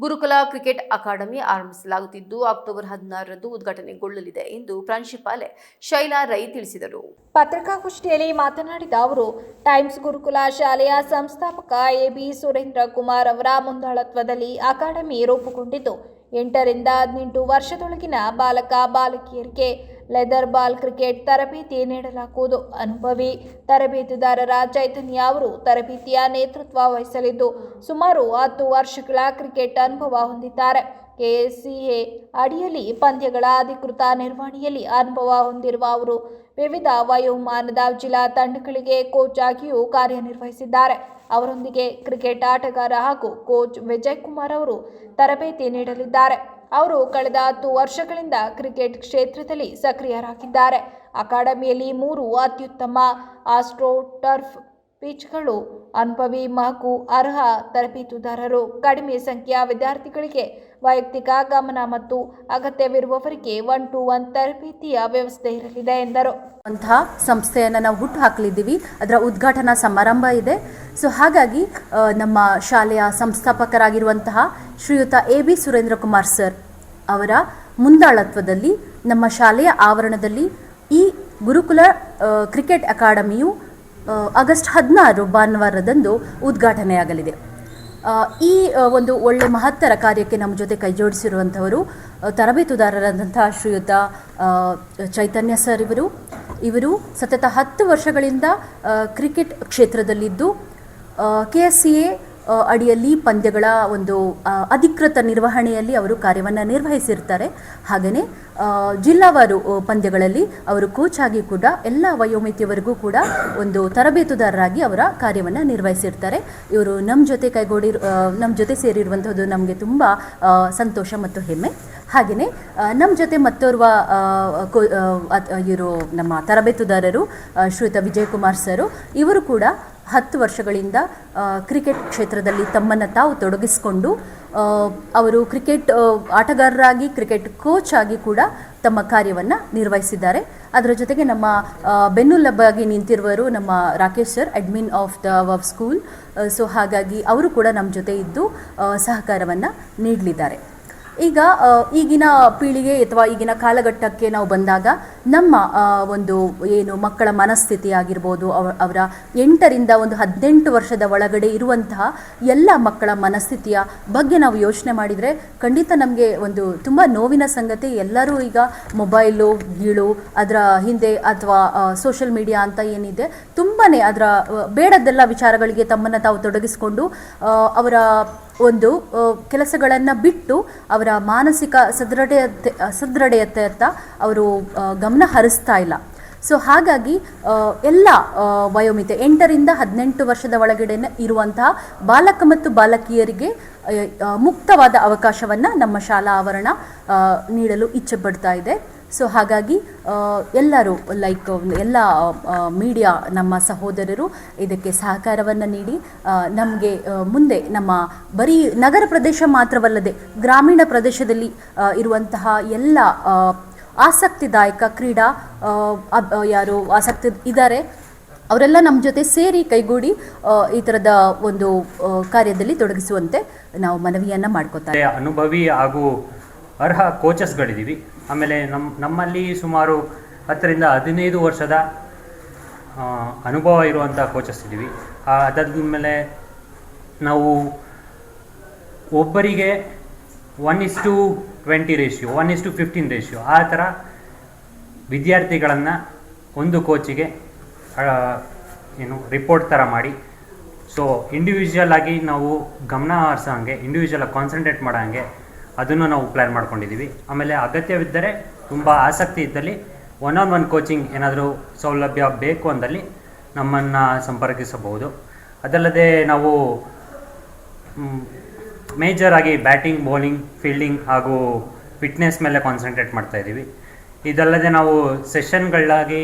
ಗುರುಕುಲ ಕ್ರಿಕೆಟ್ ಅಕಾಡೆಮಿ ಆರಂಭಿಸಲಾಗುತ್ತಿದ್ದು ಅಕ್ಟೋಬರ್ 16ರಂದು ಉದ್ಘಾಟನೆಗೊಳ್ಳಲಿದೆ ಎಂದು ಪ್ರಾಂಶುಪಾಲೆ ಶೈಲಾ ರೈ ತಿಳಿಸಿದರು. ಪತ್ರಿಕಾಗೋಷ್ಠಿಯಲ್ಲಿ ಮಾತನಾಡಿದ ಅವರು, ಟೈಮ್ಸ್ ಗುರುಕುಲ ಶಾಲೆಯ ಸಂಸ್ಥಾಪಕ ಎಬಿ ಸುರೇಂದ್ರ ಕುಮಾರ್ ಅವರ ಮುಂದಾಳತ್ವದಲ್ಲಿ ಅಕಾಡೆಮಿ ರೂಪುಗೊಂಡಿದ್ದು 8 ರಿಂದ 18 ವರ್ಷದೊಳಗಿನ ಬಾಲಕ ಬಾಲಕಿಯರಿಗೆ ಲೆದರ್ ಬಾಲ್ ಕ್ರಿಕೆಟ್ ತರಬೇತಿ ನೀಡಲಾಗುವುದು. ಅನುಭವಿ ತರಬೇತುದಾರರ ಚೈತನ್ಯ ಅವರು ತರಬೇತಿಯ ನೇತೃತ್ವ ವಹಿಸಲಿದ್ದು ಸುಮಾರು 10 ವರ್ಷಗಳ ಕ್ರಿಕೆಟ್ ಅನುಭವ ಹೊಂದಿದ್ದಾರೆ. ಕೆಎಸ್ಸಿಎ ಅಡಿಯಲ್ಲಿ ಪಂದ್ಯಗಳ ಅಧಿಕೃತ ನಿರ್ವಹಣೆಯಲ್ಲಿ ಅನುಭವ ಹೊಂದಿರುವ ಅವರು ವಿವಿಧ ವಯೋಮಾನದ ಜಿಲ್ಲಾ ತಂಡಗಳಿಗೆ ಕೋಚ್ ಆಗಿಯೂ ಕಾರ್ಯನಿರ್ವಹಿಸಿದ್ದಾರೆ. ಅವರೊಂದಿಗೆ ಕ್ರಿಕೆಟ್ ಆಟಗಾರ ಹಾಗೂ ಕೋಚ್ ವಿಜಯ್ ಕುಮಾರ್ ಅವರು ತರಬೇತಿ ನೀಡಲಿದ್ದಾರೆ. ಅವರು ಕಳೆದ 10 ವರ್ಷಗಳಿಂದ ಕ್ರಿಕೆಟ್ ಕ್ಷೇತ್ರದಲ್ಲಿ ಸಕ್ರಿಯರಾಗಿದ್ದಾರೆ. ಅಕಾಡೆಮಿಯಲ್ಲಿ 3 ಅತ್ಯುತ್ತಮ ಆಸ್ಟ್ರೋ ಟರ್ಫ್ ಪಿಚ್ಗಳು, ಅನುಭವಿ ಹಾಗೂ ಅರ್ಹ ತರಬೇತುದಾರರು, ಕಡಿಮೆ ಸಂಖ್ಯೆಯ ವಿದ್ಯಾರ್ಥಿಗಳಿಗೆ ವೈಯಕ್ತಿಕ ಗಮನ ಮತ್ತು ಅಗತ್ಯವಿರುವವರಿಗೆ 1-to-1 ತರಬೇತಿಯ ವ್ಯವಸ್ಥೆ ಇರಲಿದೆ ಎಂದರು. ಅಂತಹ ಸಂಸ್ಥೆಯನ್ನು ನಾವು ಹುಟ್ಟು ಹಾಕಲಿದ್ದೀವಿ. ಅದರ ಉದ್ಘಾಟನಾ ಸಮಾರಂಭ ಇದೆ. ಸೊ ಹಾಗಾಗಿ ನಮ್ಮ ಶಾಲೆಯ ಸಂಸ್ಥಾಪಕರಾಗಿರುವಂತಹ ಶ್ರೀಯುತ ಎಬಿ ಸುರೇಂದ್ರ ಕುಮಾರ್ ಸರ್ ಅವರ ಮುಂದಾಳತ್ವದಲ್ಲಿ ನಮ್ಮ ಶಾಲೆಯ ಆವರಣದಲ್ಲಿ ಈ ಗುರುಕುಲ ಕ್ರಿಕೆಟ್ ಅಕಾಡೆಮಿಯು ಆಗಸ್ಟ್ 16 ಭಾನುವಾರದಂದು ಉದ್ಘಾಟನೆಯಾಗಲಿದೆ. ಈ ಒಂದು ಒಳ್ಳೆ ಮಹತ್ತರ ಕಾರ್ಯಕ್ಕೆ ನಮ್ಮ ಜೊತೆ ಕೈಜೋಡಿಸಿರುವಂಥವರು ತರಬೇತುದಾರರಾದಂತಹ ಶ್ರೀಯುತ ಚೈತನ್ಯ ಸರ್. ಇವರು ಸತತ 10 ವರ್ಷಗಳಿಂದ ಕ್ರಿಕೆಟ್ ಕ್ಷೇತ್ರದಲ್ಲಿದ್ದು ಕೆಎಸ್ಸಿಎ ಅಡಿಯಲ್ಲಿ ಪಂದ್ಯಗಳ ಒಂದು ಅಧಿಕೃತ ನಿರ್ವಹಣೆಯಲ್ಲಿ ಅವರು ಕಾರ್ಯವನ್ನು ನಿರ್ವಹಿಸಿರ್ತಾರೆ. ಹಾಗೆಯೇ ಜಿಲ್ಲಾವಾರು ಪಂದ್ಯಗಳಲ್ಲಿ ಅವರು ಕೋಚ್ ಆಗಿ ಕೂಡ ಎಲ್ಲ ವಯೋಮಿತಿಯವರೆಗೂ ಕೂಡ ಒಂದು ತರಬೇತುದಾರರಾಗಿ ಅವರ ಕಾರ್ಯವನ್ನು ನಿರ್ವಹಿಸಿರ್ತಾರೆ. ಇವರು ನಮ್ಮ ಜೊತೆ ಸೇರಿರುವಂಥದ್ದು ನಮಗೆ ತುಂಬ ಸಂತೋಷ ಮತ್ತು ಹೆಮ್ಮೆ. ಹಾಗೆಯೇ ನಮ್ಮ ಜೊತೆ ಮತ್ತೋರ್ವ ಇವರು ನಮ್ಮ ತರಬೇತುದಾರರು ಶ್ರೀಯುತ ವಿಜಯ್ ಕುಮಾರ್ ಸರು. ಇವರು ಕೂಡ 10 ವರ್ಷಗಳಿಂದ ಕ್ರಿಕೆಟ್ ಕ್ಷೇತ್ರದಲ್ಲಿ ತಮ್ಮನ್ನು ತಾವು ತೊಡಗಿಸಿಕೊಂಡು ಅವರು ಕ್ರಿಕೆಟ್ ಆಟಗಾರರಾಗಿ ಕ್ರಿಕೆಟ್ ಕೋಚ್ ಆಗಿ ಕೂಡ ತಮ್ಮ ಕಾರ್ಯವನ್ನು ನಿರ್ವಹಿಸಿದ್ದಾರೆ. ಅದರ ಜೊತೆಗೆ ನಮ್ಮ ಬೆನ್ನೆಲುಬಾಗಿ ನಿಂತಿರುವರು ನಮ್ಮ Rakesh sir, admin of the wow school. So ಹಾಗಾಗಿ ಅವರು ಕೂಡ ನಮ್ಮ ಜೊತೆ ಇದ್ದು ಸಹಕಾರವನ್ನು ನೀಡಲಿದ್ದಾರೆ. ಈಗ ಈಗಿನ ಪೀಳಿಗೆ ಅಥವಾ ಈಗಿನ ಕಾಲಘಟ್ಟಕ್ಕೆ ನಾವು ಬಂದಾಗ ನಮ್ಮ ಒಂದು ಏನು ಮಕ್ಕಳ ಮನಸ್ಥಿತಿ ಆಗಿರ್ಬೋದು, ಅವರ 8ರಿಂದ 18 ವರ್ಷದ ಒಳಗಡೆ ಇರುವಂತಹ ಎಲ್ಲ ಮಕ್ಕಳ ಮನಸ್ಥಿತಿಯ ಬಗ್ಗೆ ನಾವು ಯೋಚನೆ ಮಾಡಿದರೆ ಖಂಡಿತ ನಮಗೆ ಒಂದು ತುಂಬ ನೋವಿನ ಸಂಗತಿ. ಎಲ್ಲರೂ ಈಗ ಮೊಬೈಲು ಗೀಳು ಅದರ ಹಿಂದೆ ಅಥವಾ ಸೋಷಿಯಲ್ ಮೀಡಿಯಾ ಅಂತ ಏನಿದೆ ತುಂಬಾ ಅದರ ಬೇಡದ್ದೆಲ್ಲ ವಿಚಾರಗಳಿಗೆ ತಮ್ಮನ್ನು ತಾವು ತೊಡಗಿಸಿಕೊಂಡು ಅವರ ಒಂದು ಕೆಲಸಗಳನ್ನು ಬಿಟ್ಟು ಅವರ ಮಾನಸಿಕ ಸದೃಢತೆಯತ್ತ ಅವರು ಗಮನ ಹರಿಸ್ತಾ ಇಲ್ಲ. ಸೊ ಹಾಗಾಗಿ ಎಲ್ಲ ವಯೋಮಿತಿ 8ರಿಂದ 18 ವರ್ಷದ ಒಳಗಡೆ ಇರುವಂತಹ ಬಾಲಕ ಮತ್ತು ಬಾಲಕಿಯರಿಗೆ ಮುಕ್ತವಾದ ಅವಕಾಶವನ್ನು ನಮ್ಮ ಶಾಲಾ ಆವರಣ ನೀಡಲು ಇಚ್ಛೆ ಪಡ್ತಾ ಇದೆ. ಸೊ ಹಾಗಾಗಿ ಎಲ್ಲರೂ ಎಲ್ಲ ಮೀಡಿಯಾ ನಮ್ಮ ಸಹೋದರರು ಇದಕ್ಕೆ ಸಹಕಾರವನ್ನು ನೀಡಿ ನಮಗೆ ಮುಂದೆ ನಮ್ಮ ಬರೀ ನಗರ ಪ್ರದೇಶ ಮಾತ್ರವಲ್ಲದೆ ಗ್ರಾಮೀಣ ಪ್ರದೇಶದಲ್ಲಿ ಇರುವಂತಹ ಎಲ್ಲ ಆಸಕ್ತಿದಾಯಕ ಕ್ರೀಡಾ ಯಾರು ಆಸಕ್ತಿ ಇದ್ದಾರೆ ಅವರೆಲ್ಲ ನಮ್ಮ ಜೊತೆ ಸೇರಿ ಕೈಗೂಡಿ ಈ ಥರದ ಒಂದು ಕಾರ್ಯದಲ್ಲಿ ತೊಡಗಿಸುವಂತೆ ನಾವು ಮನವಿಯನ್ನು ಮಾಡ್ಕೋತಾರೆ. ಅನುಭವಿ ಹಾಗೂ ಅರ್ಹ ಕೋಚಸ್ಗಳಿದ್ದೀವಿ. ಆಮೇಲೆ ನಮ್ಮಲ್ಲಿ ಸುಮಾರು 10ರಿಂದ 15 ವರ್ಷದ ಅನುಭವ ಇರುವಂಥ ಕೋಚಸ್ ಇದ್ದೀವಿ. ಅದಾದಮೇಲೆ ನಾವು ಒಬ್ಬರಿಗೆ 1:20 ರೇಷಿಯೋ 1:15 ರೇಷಿಯೋ ಆ ಥರ ವಿದ್ಯಾರ್ಥಿಗಳನ್ನು ಒಂದು ಕೋಚಿಗೆ ರಿಪೋರ್ಟ್ ಥರ ಮಾಡಿ, ಸೊ ಇಂಡಿವಿಜುವಲ್ ಆಗಿ ನಾವು ಗಮನ ಹರಿಸೋ ಹಾಗೆ, ಇಂಡಿವಿಜುವಲ್ ಆಗಿ ಕಾನ್ಸಂಟ್ರೇಟ್ ಮಾಡೋ ಹಾಗೆ ಅದನ್ನು ನಾವು ಪ್ಲ್ಯಾನ್ ಮಾಡ್ಕೊಂಡಿದ್ದೀವಿ. ಆಮೇಲೆ ಅಗತ್ಯವಿದ್ದರೆ ತುಂಬ ಆಸಕ್ತಿ ಇದ್ದಲ್ಲಿ 1-on-1 ಕೋಚಿಂಗ್ ಏನಾದರೂ ಸೌಲಭ್ಯ ಬೇಕು ಅಂದಲ್ಲಿ ನಮ್ಮನ್ನು ಸಂಪರ್ಕಿಸಬಹುದು. ಅದಲ್ಲದೆ ನಾವು ಮೇಜರ್ ಆಗಿ ಬ್ಯಾಟಿಂಗ್, ಬೌಲಿಂಗ್, ಫೀಲ್ಡಿಂಗ್ ಹಾಗೂ ಫಿಟ್ನೆಸ್ ಮೇಲೆ ಕಾನ್ಸಂಟ್ರೇಟ್ ಮಾಡ್ತಾಯಿದ್ದೀವಿ. ಇದಲ್ಲದೆ ನಾವು ಸೆಷನ್ಗಳಾಗಿ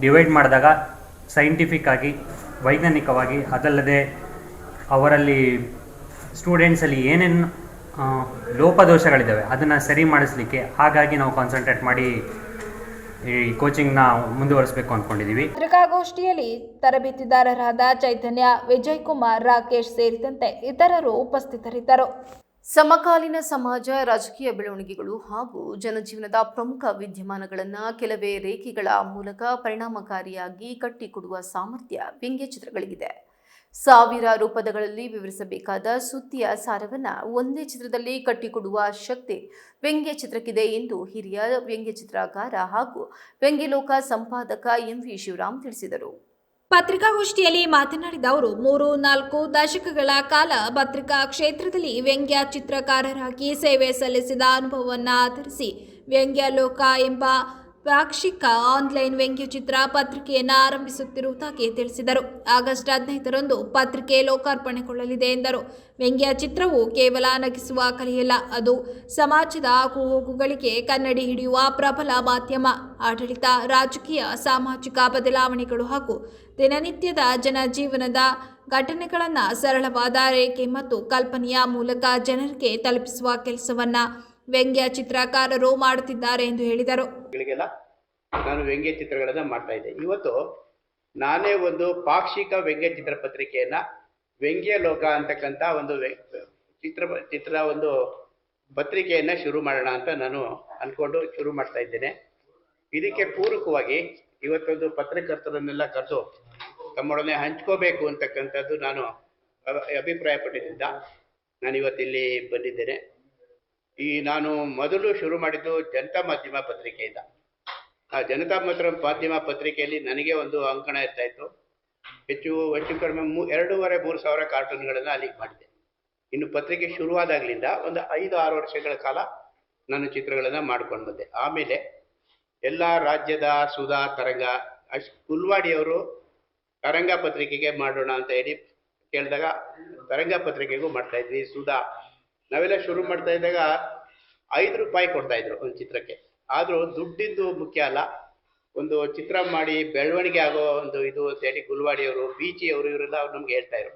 ಡಿವೈಡ್ ಮಾಡಿದಾಗ ಸೈಂಟಿಫಿಕ್ ಆಗಿ, ವೈಜ್ಞಾನಿಕವಾಗಿ, ಅದಲ್ಲದೆ ಅವರಲ್ಲಿ ಸ್ಟೂಡೆಂಟ್ಸಲ್ಲಿ ಏನೇನು ಲೋಪದೋಷಗಳಿದ್ದಾವೆ ಅದನ್ನು ಸರಿ ಮಾಡಿಸ್ಲಿಕ್ಕೆ, ಹಾಗಾಗಿ ನಾವು ಕಾನ್ಸಂಟ್ರೇಟ್ ಮಾಡಿ ಈ ಕೋಚಿಂಗ್ನ ಮುಂದುವರಿಸಬೇಕು ಅಂದ್ಕೊಂಡಿದ್ದೀವಿ. ಪತ್ರಿಕಾಗೋಷ್ಠಿಯಲ್ಲಿ ತರಬೇತಿದಾರರಾದ ಚೈತನ್ಯ, ವಿಜಯ್ ಕುಮಾರ್, ರಾಕೇಶ್ ಸೇರಿದಂತೆ ಇತರರು ಉಪಸ್ಥಿತರಿದ್ದರು. ಸಮಕಾಲೀನ ಸಮಾಜ, ರಾಜಕೀಯ ಬೆಳವಣಿಗೆಗಳು ಹಾಗೂ ಜನಜೀವನದ ಪ್ರಮುಖ ವಿದ್ಯಮಾನಗಳನ್ನು ಕೆಲವೇ ರೇಖೆಗಳ ಮೂಲಕ ಪರಿಣಾಮಕಾರಿಯಾಗಿ ಕಟ್ಟಿಕೊಡುವ ಸಾಮರ್ಥ್ಯ ವ್ಯಂಗ್ಯಚಿತ್ರಗಳಿಗಿದೆ. ಸಾವಿರಾರು ಪದಗಳಲ್ಲಿ ವಿವರಿಸಬೇಕಾದ ಸುದ್ದಿಯ ಸಾರವನ್ನು ಒಂದೇ ಚಿತ್ರದಲ್ಲಿ ಕಟ್ಟಿಕೊಡುವ ಶಕ್ತಿ ವ್ಯಂಗ್ಯಚಿತ್ರಕ್ಕಿದೆ ಎಂದು ಹಿರಿಯ ವ್ಯಂಗ್ಯಚಿತ್ರಕಾರ ಹಾಗೂ ವ್ಯಂಗ್ಯಲೋಕ ಸಂಪಾದಕ ಎಂವಿ ಶಿವರಾಮ್ ತಿಳಿಸಿದರು. ಪತ್ರಿಕಾಗೋಷ್ಠಿಯಲ್ಲಿ ಮಾತನಾಡಿದ ಅವರು 3-4 ದಶಕಗಳ ಕಾಲ ಪತ್ರಿಕಾ ಕ್ಷೇತ್ರದಲ್ಲಿ ವ್ಯಂಗ್ಯ ಚಿತ್ರಕಾರರಾಗಿ ಸೇವೆ ಸಲ್ಲಿಸಿದ ಅನುಭವವನ್ನು ಆಧರಿಸಿ ವ್ಯಂಗ್ಯಲೋಕ ಎಂಬ ಪಾಕ್ಷಿಕ ಆನ್ಲೈನ್ ವ್ಯಂಗ್ಯಚಿತ್ರ ಪತ್ರಿಕೆಯನ್ನು ಆರಂಭಿಸುತ್ತಿರುವುದಾಗಿ ತಿಳಿಸಿದರು. ಆಗಸ್ಟ್ 15ರಂದು ಪತ್ರಿಕೆ ಲೋಕಾರ್ಪಣೆಗೊಳ್ಳಲಿದೆ ಎಂದರು. ವ್ಯಂಗ್ಯ ಚಿತ್ರವು ಕೇವಲ ನಗಿಸುವ ಕಲೆಯಲ್ಲ, ಅದು ಸಮಾಜದ ಆಗುಹೋಗುಗಳಿಗೆ ಕನ್ನಡಿ ಹಿಡಿಯುವ ಪ್ರಬಲ ಮಾಧ್ಯಮ. ಆಡಳಿತ, ರಾಜಕೀಯ, ಸಾಮಾಜಿಕ ಬದಲಾವಣೆಗಳು ಹಾಗೂ ದಿನನಿತ್ಯದ ಜನಜೀವನದ ಘಟನೆಗಳನ್ನು ಸರಳವಾದ ರೇಖೆ ಮತ್ತು ಕಲ್ಪನೆಯ ಮೂಲಕ ಜನರಿಗೆ ತಲುಪಿಸುವ ಕೆಲಸವನ್ನು ವ್ಯಂಗ್ಯ ಚಿತ್ರಕಾರರು ಮಾಡುತ್ತಿದ್ದಾರೆ ಎಂದು ಹೇಳಿದರು. ನಾನು ವ್ಯಂಗ್ಯ ಚಿತ್ರಗಳನ್ನು ಮಾಡ್ತಾ ಇದ್ದೆ. ಇವತ್ತು ನಾನೇ ಒಂದು ಪಾಕ್ಷಿಕ ವ್ಯಂಗ್ಯ ಚಿತ್ರ ಪತ್ರಿಕೆಯನ್ನ ವ್ಯಂಗ್ಯ ಲೋಕ ಅಂತಕ್ಕಂಥ ಒಂದು ಚಿತ್ರ ಒಂದು ಪತ್ರಿಕೆಯನ್ನ ಶುರು ಮಾಡೋಣ ಅಂತ ನಾನು ಅನ್ಕೊಂಡು ಶುರು ಮಾಡ್ತಾ ಇದ್ದೇನೆ. ಇದಕ್ಕೆ ಪೂರಕವಾಗಿ ಇವತ್ತೊಂದು ಪತ್ರಕರ್ತರನ್ನೆಲ್ಲ ಕರೆದು ತಮ್ಮೊಡನೆ ಹಂಚ್ಕೋಬೇಕು ಅಂತಕ್ಕಂಥದ್ದು ನಾನು ಅಭಿಪ್ರಾಯ ಪಟ್ಟಿದ್ದ ನಾನು ಇವತ್ತಿಲ್ಲಿ ಬಂದಿದ್ದೇನೆ. ನಾನು ಮೊದಲು ಶುರು ಮಾಡಿದ್ದು ಜನತಾ ಮಾಧ್ಯಮ ಪತ್ರಿಕೆಯಿಂದ. ಆ ಜನತಾ ಮಾಧ್ಯಮ ಪತ್ರಿಕೆಯಲ್ಲಿ ನನಗೆ ಒಂದು ಅಂಕಣ ಇರ್ತಾ ಇತ್ತು. ಹೆಚ್ಚು ಕಡಿಮೆ 2,500-3 ಸಾವಿರ ಕಾರ್ಟೂನ್ಗಳನ್ನು ಅಲ್ಲಿಗೆ ಮಾಡಿದೆ. ಇನ್ನು ಪತ್ರಿಕೆ ಶುರುವಾದಾಗಲಿಂದ ಒಂದು 5-6 ವರ್ಷಗಳ ಕಾಲ ನಾನು ಚಿತ್ರಗಳನ್ನು ಮಾಡ್ಕೊಂಡು ಬಂದೆ. ಆಮೇಲೆ ಎಲ್ಲ ರಾಜ್ಯದ ಸುಧಾ, ತರಂಗ, ಕುಲ್ವಾಡಿಯವರು ತರಂಗ ಪತ್ರಿಕೆಗೆ ಮಾಡೋಣ ಅಂತ ಹೇಳಿ ಕೇಳಿದಾಗ ತರಂಗ ಪತ್ರಿಕೆಗೂ ಮಾಡ್ತಾ ಇದ್ವಿ. ಸುಧಾ ನಾವೆಲ್ಲ ಶುರು ಮಾಡ್ತಾ ಇದ್ದಾಗ 5 ರೂಪಾಯಿ ಕೊಡ್ತಾ ಇದ್ರು ಒಂದು ಚಿತ್ರಕ್ಕೆ. ಆದರೂ ದುಡ್ಡಿಂದು ಮುಖ್ಯ ಅಲ್ಲ, ಒಂದು ಚಿತ್ರ ಮಾಡಿ ಬೆಳವಣಿಗೆ ಆಗೋ ಒಂದು ಇದು ಅಂತೇಳಿ ಗುಲ್ವಾಡಿಯವರು, ಬೀಚಿಯವರು ಇವರೆಲ್ಲ ನಮ್ಗೆ ಹೇಳ್ತಾ ಇದ್ರು.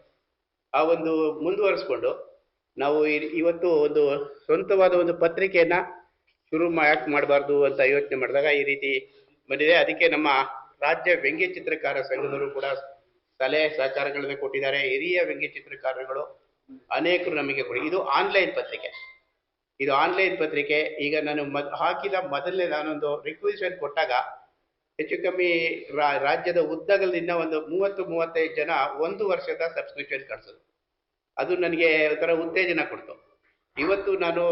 ಆ ಒಂದು ಮುಂದುವರಿಸ್ಕೊಂಡು ನಾವು ಇವತ್ತು ಒಂದು ಸ್ವಂತವಾದ ಒಂದು ಪತ್ರಿಕೆಯನ್ನ ಶುರು ಯಾಕೆ ಮಾಡಬಾರ್ದು ಅಂತ ಯೋಚನೆ ಮಾಡಿದಾಗ ಈ ರೀತಿ ಬಂದಿದೆ. ಅದಕ್ಕೆ ನಮ್ಮ ರಾಜ್ಯ ವ್ಯಂಗ್ಯ ಚಿತ್ರಕಾರ ಸಂಘದವರು ಕೂಡ ಸಲಹೆ ಸಹಕಾರಗಳನ್ನ ಕೊಟ್ಟಿದ್ದಾರೆ. ಹಿರಿಯ ವ್ಯಂಗ್ಯ ಚಿತ್ರಕಾರಗಳು ಅನೇಕರು ನಮಗೆ ಕೊಡಿ. ಇದು ಆನ್ಲೈನ್ ಪತ್ರಿಕೆ. ಈಗ ನಾನು ಹಾಕಿದ ಮೊದಲನೇ ನಾನೊಂದು ರಿಕ್ವೆಸ್ಟ್ ಕೊಟ್ಟಾಗ ಹೆಚ್ಚು ಕಮ್ಮಿ ರಾಜ್ಯದ ಉದ್ದಗಲದಿಂದ ಒಂದು 30-35 ಜನ 1 ವರ್ಷದ ಸಬ್ಸ್ಕ್ರಿಪ್ಷನ್ ಕಳಿಸೋದು. ಅದು ನನಗೆ ಒಂಥರ ಉತ್ತೇಜನ ಕೊಡ್ತು. ಇವತ್ತು ನಾನು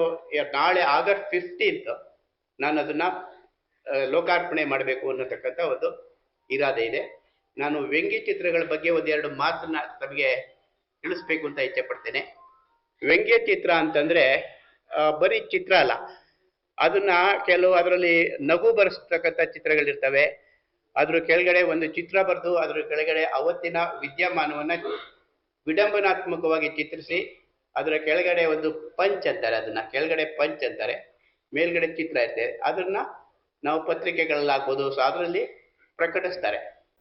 ನಾಳೆ ಆಗಸ್ಟ್ 15 ನಾನು ಅದನ್ನ ಲೋಕಾರ್ಪಣೆ ಮಾಡಬೇಕು ಅನ್ನತಕ್ಕಂಥ ಒಂದು ಇರಾದೆ ಇದೆ. ನಾನು ವ್ಯಂಗ್ಯ ಚಿತ್ರಗಳ ಬಗ್ಗೆ ಒಂದೆರಡು ಮಾತನ್ನ ತಮಗೆ ತಿಳಿಸ್ಬೇಕು ಅಂತ ಇಚ್ಛೆ ಪಡ್ತೇನೆ. ವ್ಯಂಗ್ಯ ಚಿತ್ರ ಅಂತಂದ್ರೆ ಬರೀ ಚಿತ್ರ ಅಲ್ಲ, ಅದನ್ನ ಅದರಲ್ಲಿ ನಗು ಬರೆಸ್ತಕ್ಕಂಥ ಚಿತ್ರಗಳಿರ್ತವೆ. ಅದ್ರ ಕೆಳಗಡೆ ಒಂದು ಚಿತ್ರ ಬರೆದು ಅದ್ರ ಕೆಳಗಡೆ ಅವತ್ತಿನ ವಿದ್ಯಮಾನವನ್ನ ವಿಡಂಬನಾತ್ಮಕವಾಗಿ ಚಿತ್ರಿಸಿ ಅದರ ಕೆಳಗಡೆ ಒಂದು ಪಂಚ್ ಅಂತಾರೆ, ಅದನ್ನ ಕೆಳಗಡೆ ಪಂಚ್ ಅಂತಾರೆ, ಮೇಲ್ಗಡೆ ಚಿತ್ರ ಇರ್ತದೆ. ಅದನ್ನ ನಾವು ಪತ್ರಿಕೆಗಳಲ್ಲಿ ಹಾಕ್ಬೋದು, ಅದರಲ್ಲಿ ಪ್ರಕಟಿಸ್ತಾರೆ.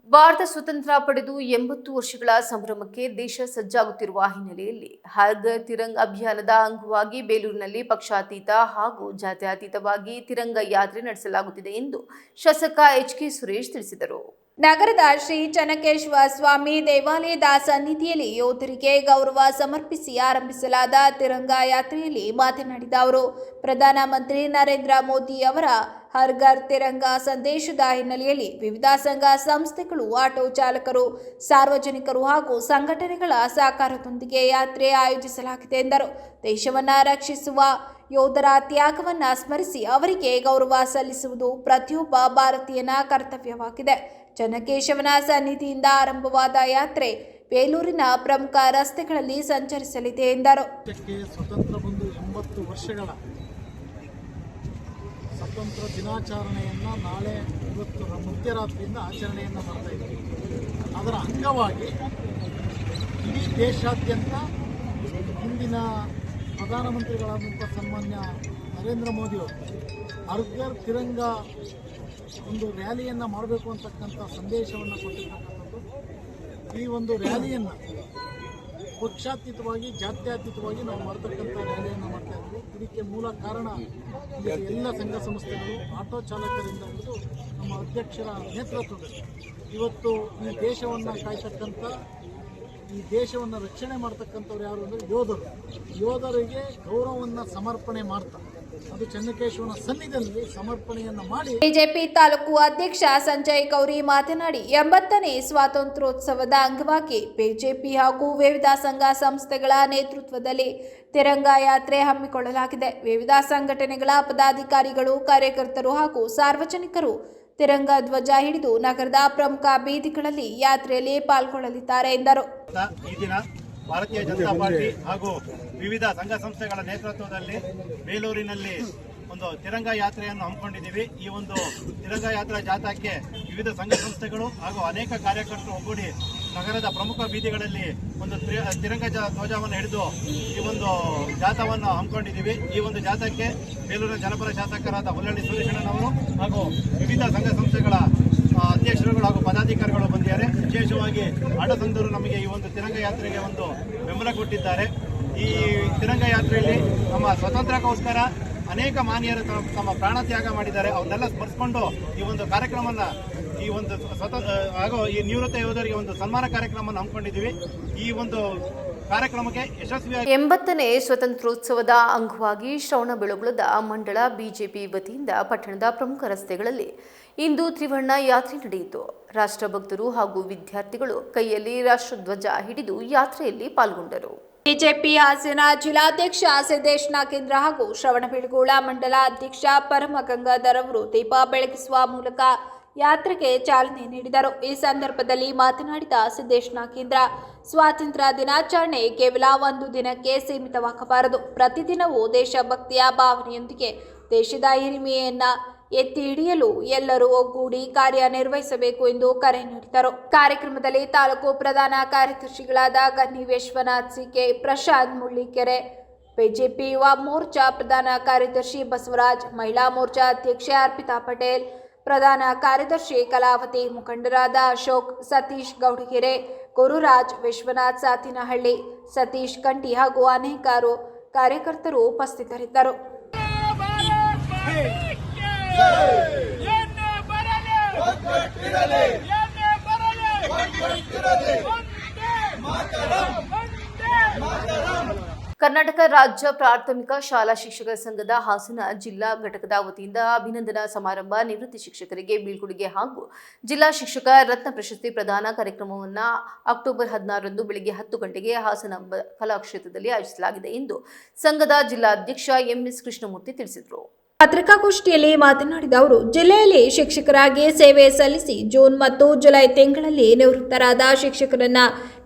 ಭಾರತ ಸ್ವತಂತ್ರ ಪಡೆದು 80 ವರ್ಷಗಳ ಸಂಭ್ರಮಕ್ಕೆ ದೇಶ ಸಜ್ಜಾಗುತ್ತಿರುವ ಹಿನ್ನೆಲೆಯಲ್ಲಿ ಹರ್ ಘರ್ ತಿರಂಗ ಅಭಿಯಾನದ ಅಂಗವಾಗಿ ಬೇಲೂರಿನಲ್ಲಿ ಪಕ್ಷಾತೀತ ಹಾಗೂ ಜಾತ್ಯತೀತವಾಗಿ ತಿರಂಗ ಯಾತ್ರೆ ನಡೆಸಲಾಗುತ್ತಿದೆ ಎಂದು ಶಾಸಕ ಎಚ್.ಕೆ. ಸುರೇಶ್ ತಿಳಿಸಿದರು. ನಗರದ ಶ್ರೀ ಚನ್ನಕೇಶ್ವರ ಸ್ವಾಮಿ ದೇವಾಲಯದ ಸನ್ನಿಧಿಯಲ್ಲಿ ಯೋಧರಿಗೆ ಗೌರವ ಸಮರ್ಪಿಸಿ ಆರಂಭಿಸಲಾದ ತಿರಂಗ ಯಾತ್ರೆಯಲ್ಲಿ ಮಾತನಾಡಿದ ಅವರು, ಪ್ರಧಾನಮಂತ್ರಿ ನರೇಂದ್ರ ಮೋದಿ ಅವರ ಹರ್ ಘರ್ ತಿರಂಗ ಸಂದೇಶದ ಹಿನ್ನೆಲೆಯಲ್ಲಿ ವಿವಿಧ ಸಂಘ ಸಂಸ್ಥೆಗಳು, ಆಟೋ ಚಾಲಕರು, ಸಾರ್ವಜನಿಕರು ಹಾಗೂ ಸಂಘಟನೆಗಳ ಸಹಕಾರದೊಂದಿಗೆ ಯಾತ್ರೆ ಆಯೋಜಿಸಲಾಗಿದೆ ಎಂದರು. ದೇಶವನ್ನ ರಕ್ಷಿಸುವ ಯೋಧರ ತ್ಯಾಗವನ್ನ ಸ್ಮರಿಸಿ ಅವರಿಗೆ ಗೌರವ ಸಲ್ಲಿಸುವುದು ಪ್ರತಿಯೊಬ್ಬ ಭಾರತೀಯನ ಕರ್ತವ್ಯವಾಗಿದೆ. ಚನ್ನಕೇಶವನ ಸನ್ನಿಧಿಯಿಂದ ಆರಂಭವಾದ ಯಾತ್ರೆ ಬೇಲೂರಿನ ಪ್ರಮುಖ ರಸ್ತೆಗಳಲ್ಲಿ ಸಂಚರಿಸಲಿದೆ ಎಂದರು. ಸ್ವತಂತ್ರ ಬಂದು 80 ವರ್ಷಗಳ ಸ್ವತಂತ್ರ ದಿನಾಚರಣೆಯನ್ನು ನಾಳೆ ಇವತ್ತು ಮಧ್ಯರಾತ್ರಿಯಿಂದ ಆಚರಣೆಯನ್ನು ಮಾಡ್ತಾ ಇದ್ದೀವಿ. ಅದರ ಅಂಗವಾಗಿ ಇಡೀ ದೇಶಾದ್ಯಂತ ಹಿಂದಿನ ಪ್ರಧಾನಮಂತ್ರಿಗಳಾದಂಥ ಸನ್ಮಾನ್ಯ ನರೇಂದ್ರ ಮೋದಿಯವರು ಹರ್ ಘರ್ ತಿರಂಗ ಒಂದು ರ್ಯಾಲಿಯನ್ನು ಮಾಡಬೇಕು ಅಂತಕ್ಕಂಥ ಸಂದೇಶವನ್ನು ಕೊಟ್ಟಿರ್ತಕ್ಕಂಥದ್ದು. ಈ ಒಂದು ರ್ಯಾಲಿಯನ್ನು ಪಕ್ಷಾತೀತವಾಗಿ ಜಾತ್ಯತೀತವಾಗಿ ನಾವು ಮಾಡ್ತಕ್ಕಂಥ ರ್ಯಾಲಿಯನ್ನು ಮಾಡ್ತಾ ಇದ್ದೀವಿ. ಇದಕ್ಕೆ ಮೂಲ ಕಾರಣ ಎಲ್ಲ ಸಂಘ ಸಂಸ್ಥೆಗಳು, ಆಟೋ ಚಾಲಕರಿಂದ ಹಿಡಿದು ನಮ್ಮ ಅಧ್ಯಕ್ಷರ ನೇತೃತ್ವದಲ್ಲಿ ಇವತ್ತು ಈ ದೇಶವನ್ನು ಕಾಯ್ತಕ್ಕಂಥ, ಈ ದೇಶವನ್ನು ರಕ್ಷಣೆ ಮಾಡ್ತಕ್ಕಂಥವ್ರು ಯಾರು ಅಂದರೆ ಯೋಧರಿಗೆ ಗೌರವವನ್ನು ಸಮರ್ಪಣೆ ಮಾಡ್ತಾ ಅದು ಚನ್ನಕೇಶವನ ಸನ್ನಿಧಿಯಲ್ಲಿ ಸಮರ್ಪಣೆಯನ್ನು ಮಾಡಿ. ಬಿಜೆಪಿ ತಾಲೂಕು ಅಧ್ಯಕ್ಷ ಸಂಜಯ್ ಗೌರಿ ಮಾತನಾಡಿ, 80ನೇ ಸ್ವಾತಂತ್ರ್ಯೋತ್ಸವದ ಅಂಗವಾಗಿ ಬಿಜೆಪಿ ಹಾಗೂ ವಿವಿಧ ಸಂಘ ಸಂಸ್ಥೆಗಳ ನೇತೃತ್ವದಲ್ಲಿ ತಿರಂಗ ಯಾತ್ರೆ ಹಮ್ಮಿಕೊಳ್ಳಲಾಗಿದೆ. ವಿವಿಧ ಸಂಘಟನೆಗಳ ಪದಾಧಿಕಾರಿಗಳು, ಕಾರ್ಯಕರ್ತರು ಹಾಗೂ ಸಾರ್ವಜನಿಕರು ತಿರಂಗ ಧ್ವಜ ಹಿಡಿದು ನಗರದ ಪ್ರಮುಖ ಬೀದಿಗಳಲ್ಲಿ ಯಾತ್ರೆಯಲ್ಲಿ ಪಾಲ್ಗೊಳ್ಳಲಿದ್ದಾರೆ ಎಂದರು. ಈ ದಿನ ಭಾರತೀಯ ಜನತಾ ಪಾರ್ಟಿ ಹಾಗೂ ವಿವಿಧ ಸಂಘ ಸಂಸ್ಥೆಗಳ ನೇತೃತ್ವದಲ್ಲಿ ಬೇಲೂರಿನಲ್ಲಿ ಒಂದು ತಿರಂಗ ಯಾತ್ರೆಯನ್ನು ಹಮ್ಮಿಕೊಂಡಿದ್ದೀವಿ. ಈ ಒಂದು ತಿರಂಗ ಯಾತ್ರಾ ಜಾಥಾಕ್ಕೆ ವಿವಿಧ ಸಂಘ ಸಂಸ್ಥೆಗಳು ಹಾಗೂ ಅನೇಕ ಕಾರ್ಯಕರ್ತರು ಒಗ್ಗೂಡಿ ನಗರದ ಪ್ರಮುಖ ಬೀದಿಗಳಲ್ಲಿ ಒಂದು ತಿರಂಗ ಧ್ವಜವನ್ನು ಹಿಡಿದು ಈ ಒಂದು ಜಾಥಾವನ್ನು ಹಮ್ಮಿಕೊಂಡಿದ್ದೀವಿ. ಈ ಒಂದು ಜಾಥಾಕ್ಕೆ ಬೇಲೂರಿನ ಜನಪರ ಶಾಸಕರಾದ ಹುಲ್ಲಳ್ಳಿ ಸುರೇಶಣ್ಣನವರು ಹಾಗೂ ವಿವಿಧ ಸಂಘ ಸಂಸ್ಥೆಗಳ ಅಧ್ಯಕ್ಷರುಗಳು ಹಾಗೂ ಪದಾಧಿಕಾರಿಗಳು ಬಂದಿದ್ದಾರೆ. ವಿಶೇಷವಾಗಿ ಆಟೋ ಸಂಘದವರು ನಮಗೆ ಈ ಒಂದು ತಿರಂಗ ಯಾತ್ರೆಗೆ ಒಂದು ಬೆಂಬಲ ಕೊಟ್ಟಿದ್ದಾರೆ. ಈ ತಿರಂಗ ಯಾತ್ರೆಯಲ್ಲಿ ನಮ್ಮ ಸ್ವಾತಂತ್ರ್ಯಕ್ಕೋಸ್ಕರ ಅನೇಕ ಮಾನ್ಯರು ತಮ್ಮ ಪ್ರಾಣ ತ್ಯಾಗ ಮಾಡಿದ್ದಾರೆ. ಅವನ್ನೆಲ್ಲ ಸ್ಮರಿಸಿಕೊಂಡು ಈ ಒಂದು ಕಾರ್ಯಕ್ರಮವನ್ನು, ಈ ಒಂದು ಹಾಗೂ ಈ ನಿವೃತ್ತ ಯೋಧರಿಗೆ ಒಂದು ಸನ್ಮಾನ ಕಾರ್ಯಕ್ರಮವನ್ನು ಹಮ್ಮಿಕೊಂಡಿದ್ದೀವಿ. ಈ ಒಂದು ಕಾರ್ಯಕ್ರಮಕ್ಕೆ ಯಶಸ್ವಿಯಾಗಿ 80ನೇ ಸ್ವಾತಂತ್ರ್ಯೋತ್ಸವದ ಅಂಗವಾಗಿ ಶ್ರವಣಬೆಳಗೊಳದ ಮಂಡಳ ಬಿಜೆಪಿ ವತಿಯಿಂದ ಪಟ್ಟಣದ ಪ್ರಮುಖ ರಸ್ತೆಗಳಲ್ಲಿ ಇಂದು ತ್ರಿವರ್ಣ ಯಾತ್ರೆ ನಡೆಯಿತು. ರಾಷ್ಟ್ರಭಕ್ತರು ಹಾಗೂ ವಿದ್ಯಾರ್ಥಿಗಳು ಕೈಯಲ್ಲಿ ರಾಷ್ಟ್ರಧ್ವಜ ಹಿಡಿದು ಯಾತ್ರೆಯಲ್ಲಿ ಪಾಲ್ಗೊಂಡರು. ಬಿಜೆಪಿ ಹಾಸನ ಜಿಲ್ಲಾಧ್ಯಕ್ಷ ಸಿದ್ದೇಶ್ ನಾಗೇಂದ್ರ ಹಾಗೂ ಶ್ರವಣಬೆಳಗೊಳ ಮಂಡಲ ಅಧ್ಯಕ್ಷ ಪರಮ ಗಂಗಾಧರ್ ಅವರು ದೀಪ ಬೆಳಗಿಸುವ ಮೂಲಕ ಯಾತ್ರೆಗೆ ಚಾಲನೆ ನೀಡಿದರು. ಈ ಸಂದರ್ಭದಲ್ಲಿ ಮಾತನಾಡಿದ ಸಿದ್ದೇಶ್ ನಾಗೇಂದ್ರ, ಸ್ವಾತಂತ್ರ್ಯ ದಿನಾಚರಣೆ ಕೇವಲ ಒಂದು ದಿನಕ್ಕೆ ಸೀಮಿತವಾಗಬಾರದು. ಪ್ರತಿದಿನವೂ ದೇಶಭಕ್ತಿಯ ಭಾವನೆಯೊಂದಿಗೆ ದೇಶದ ಹಿರಿಮೆಯನ್ನ ಎತ್ತಿ ಹಿಡಿಯಲು ಎಲ್ಲರೂ ಒಗ್ಗೂಡಿ ಕಾರ್ಯನಿರ್ವಹಿಸಬೇಕು ಎಂದು ಕರೆ ನೀಡಿದರು. ಕಾರ್ಯಕ್ರಮದಲ್ಲಿ ತಾಲೂಕು ಪ್ರಧಾನ ಕಾರ್ಯದರ್ಶಿಗಳಾದ ಗನ್ನಿ ವಿಶ್ವನಾಥ್ ಸಿ.ಕೆ, ಪ್ರಶಾಂತ್ ಮುಳ್ಳಿಕೆರೆ, ಬಿಜೆಪಿ ಯುವ ಮೋರ್ಚಾ ಪ್ರಧಾನ ಕಾರ್ಯದರ್ಶಿ ಬಸವರಾಜ್, ಮಹಿಳಾ ಮೋರ್ಚಾ ಅಧ್ಯಕ್ಷೆ ಅರ್ಪಿತಾ ಪಟೇಲ್, ಪ್ರಧಾನ ಕಾರ್ಯದರ್ಶಿ ಕಲಾವತಿ, ಮುಖಂಡರಾದ ಅಶೋಕ್, ಸತೀಶ್ ಗೌಡಗೆರೆ, ಗುರುರಾಜ್, ವಿಶ್ವನಾಥ್ ಸಾತಿನಹಳ್ಳಿ, ಸತೀಶ್ ಕಂಠಿ ಹಾಗೂ ಅನೇಕರು ಕಾರ್ಯಕರ್ತರು ಉಪಸ್ಥಿತರಿದ್ದರು. ಕರ್ನಾಟಕ ರಾಜ್ಯ ಪ್ರಾಥಮಿಕ ಶಾಲಾ ಶಿಕ್ಷಕರ ಸಂಘದ ಹಾಸನ ಜಿಲ್ಲಾ ಘಟಕದ ವತಿಯಿಂದ ಅಭಿನಂದನಾ ಸಮಾರಂಭ, ನಿವೃತ್ತಿ ಶಿಕ್ಷಕರಿಗೆ ಬೀಳ್ಕೊಡುಗೆ ಹಾಗೂ ಜಿಲ್ಲಾ ಶಿಕ್ಷಕ ರತ್ನ ಪ್ರಶಸ್ತಿ ಪ್ರದಾನ ಕಾರ್ಯಕ್ರಮವನ್ನು ಅಕ್ಟೋಬರ್ 16ರಂದು ಬೆಳಗ್ಗೆ 10 ಗಂಟೆಗೆ ಹಾಸನ ಕಲಾಕ್ಷೇತ್ರದಲ್ಲಿ ಆಯೋಜಿಸಲಾಗಿದೆ ಎಂದು ಸಂಘದ ಜಿಲ್ಲಾಧ್ಯಕ್ಷ ಎಂಎಸ್ ಕೃಷ್ಣಮೂರ್ತಿ ತಿಳಿಸಿದರು. ಪತ್ರಿಕಾಗೋಷ್ಠಿಯಲ್ಲಿ ಮಾತನಾಡಿದ ಅವರು, ಜಿಲ್ಲೆಯಲ್ಲಿ ಶಿಕ್ಷಕರಾಗಿ ಸೇವೆ ಸಲ್ಲಿಸಿ ಜೂನ್ ಮತ್ತು ಜುಲೈ ತಿಂಗಳಲ್ಲಿ ನಿವೃತ್ತರಾದ ಶಿಕ್ಷಕರನ್ನ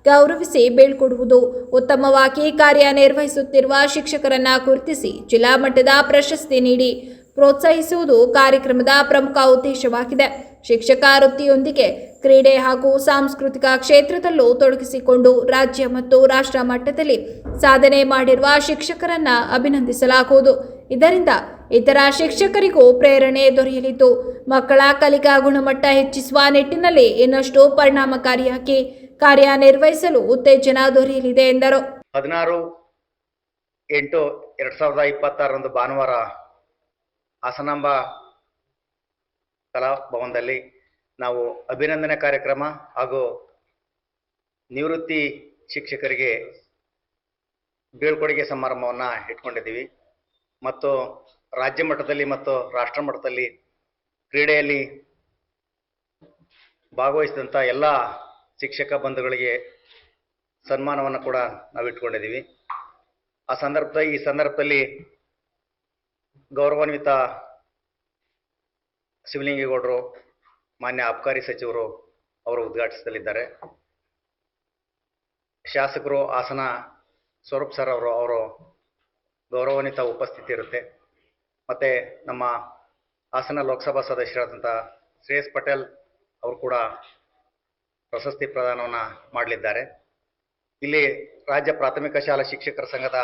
ಗೌರವಿಸಿ ಬೀಳ್ಕೊಡುವುದು, ಉತ್ತಮವಾಗಿ ಕಾರ್ಯನಿರ್ವಹಿಸುತ್ತಿರುವ ಶಿಕ್ಷಕರನ್ನ ಗುರುತಿಸಿ ಜಿಲ್ಲಾ ಮಟ್ಟದ ಪ್ರಶಸ್ತಿ ನೀಡಿ ಪ್ರೋತ್ಸಾಹಿಸುವುದು ಕಾರ್ಯಕ್ರಮದ ಪ್ರಮುಖ ಉದ್ದೇಶವಾಗಿದೆ. ಶಿಕ್ಷಕ ವೃತ್ತಿಯೊಂದಿಗೆ ಕ್ರೀಡೆ ಹಾಗೂ ಸಾಂಸ್ಕೃತಿಕ ಕ್ಷೇತ್ರದಲ್ಲೂ ತೊಡಗಿಸಿಕೊಂಡು ರಾಜ್ಯ ಮತ್ತು ರಾಷ್ಟ್ರ ಮಟ್ಟದಲ್ಲಿ ಸಾಧನೆ ಮಾಡಿರುವ ಶಿಕ್ಷಕರನ್ನ ಅಭಿನಂದಿಸಲಾಗುವುದು. ಇದರಿಂದ ಇತರ ಶಿಕ್ಷಕರಿಗೂ ಪ್ರೇರಣೆ ದೊರೆಯಲಿದ್ದು ಮಕ್ಕಳ ಕಲಿಕಾ ಗುಣಮಟ್ಟ ಹೆಚ್ಚಿಸುವ ನಿಟ್ಟಿನಲ್ಲಿ ಇನ್ನಷ್ಟು ಪರಿಣಾಮಕಾರಿಯಾಗಿ ಕಾರ್ಯನಿರ್ವಹಿಸಲು ಉತ್ತೇಜನ ದೊರೆಯಲಿದೆ ಎಂದರು. 16/8/2026 ಭಾನುವಾರ ಹಾಸನಾಂಬ ಕಲಾಭವನದಲ್ಲಿ ನಾವು ಅಭಿನಂದನೆ ಕಾರ್ಯಕ್ರಮ ಹಾಗೂ ನಿವೃತ್ತಿ ಶಿಕ್ಷಕರಿಗೆ ಬೀಳ್ಕೊಡುಗೆ ಸಮಾರಂಭವನ್ನು ಇಟ್ಕೊಂಡಿದ್ದೀವಿ. ಮತ್ತು ರಾಜ್ಯ ಮಟ್ಟದಲ್ಲಿ ಮತ್ತು ರಾಷ್ಟ್ರ ಮಟ್ಟದಲ್ಲಿ ಕ್ರೀಡೆಯಲ್ಲಿ ಭಾಗವಹಿಸಿದಂಥ ಎಲ್ಲ ಶಿಕ್ಷಕ ಬಂಧುಗಳಿಗೆ ಸನ್ಮಾನವನ್ನು ಕೂಡ ನಾವು ಇಟ್ಕೊಂಡಿದ್ದೀವಿ. ಈ ಸಂದರ್ಭದಲ್ಲಿ ಗೌರವಾನ್ವಿತ ಶಿವಲಿಂಗೇಗೌಡರು, ಮಾನ್ಯ ಅಬಕಾರಿ ಸಚಿವರು ಅವರು ಉದ್ಘಾಟಿಸಲಿದ್ದಾರೆ. ಶಾಸಕರು ಹಾಸನ ಸ್ವರೂಪ್ ಸರ್ ಅವರು ಗೌರವಾನ್ವಿತ ಉಪಸ್ಥಿತಿ ಇರುತ್ತೆ. ಮತ್ತು ನಮ್ಮ ಹಾಸನ ಲೋಕಸಭಾ ಸದಸ್ಯರಾದಂಥ ಶ್ರೇಯಸ್ ಪಟೇಲ್ ಅವರು ಕೂಡ ಪ್ರಶಸ್ತಿ ಪ್ರದಾನವನ್ನು ಮಾಡಲಿದ್ದಾರೆ. ಇಲ್ಲಿ ರಾಜ್ಯ ಪ್ರಾಥಮಿಕ ಶಾಲಾ ಶಿಕ್ಷಕರ ಸಂಘದ